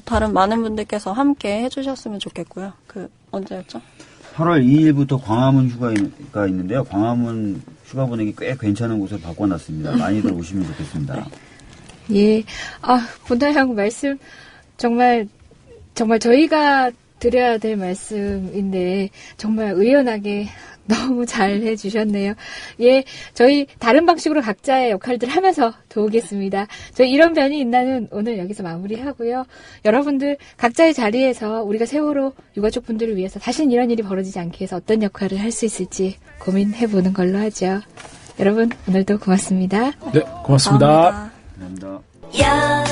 다른 많은 분들께서 함께 해주셨으면 좋겠고요. 언제였죠? 8월 2일부터 광화문 휴가가 있는데요. 광화문 휴가 보내기 꽤 괜찮은 곳을 바꿔놨습니다. 많이들 오시면 좋겠습니다. 보나양 말씀 정말 저희가 드려야 될 말씀인데 정말 의연하게 너무 잘 해주셨네요. 저희 다른 방식으로 각자의 역할들 하면서 도우겠습니다. 저희 이런 변이 있나는 오늘 여기서 마무리하고요. 여러분들 각자의 자리에서 우리가 세월호 유가족분들을 위해서 다시는 이런 일이 벌어지지 않게 해서 어떤 역할을 할 수 있을지 고민해보는 걸로 하죠. 여러분 오늘도 고맙습니다. 네, 고맙습니다. 감사합니다.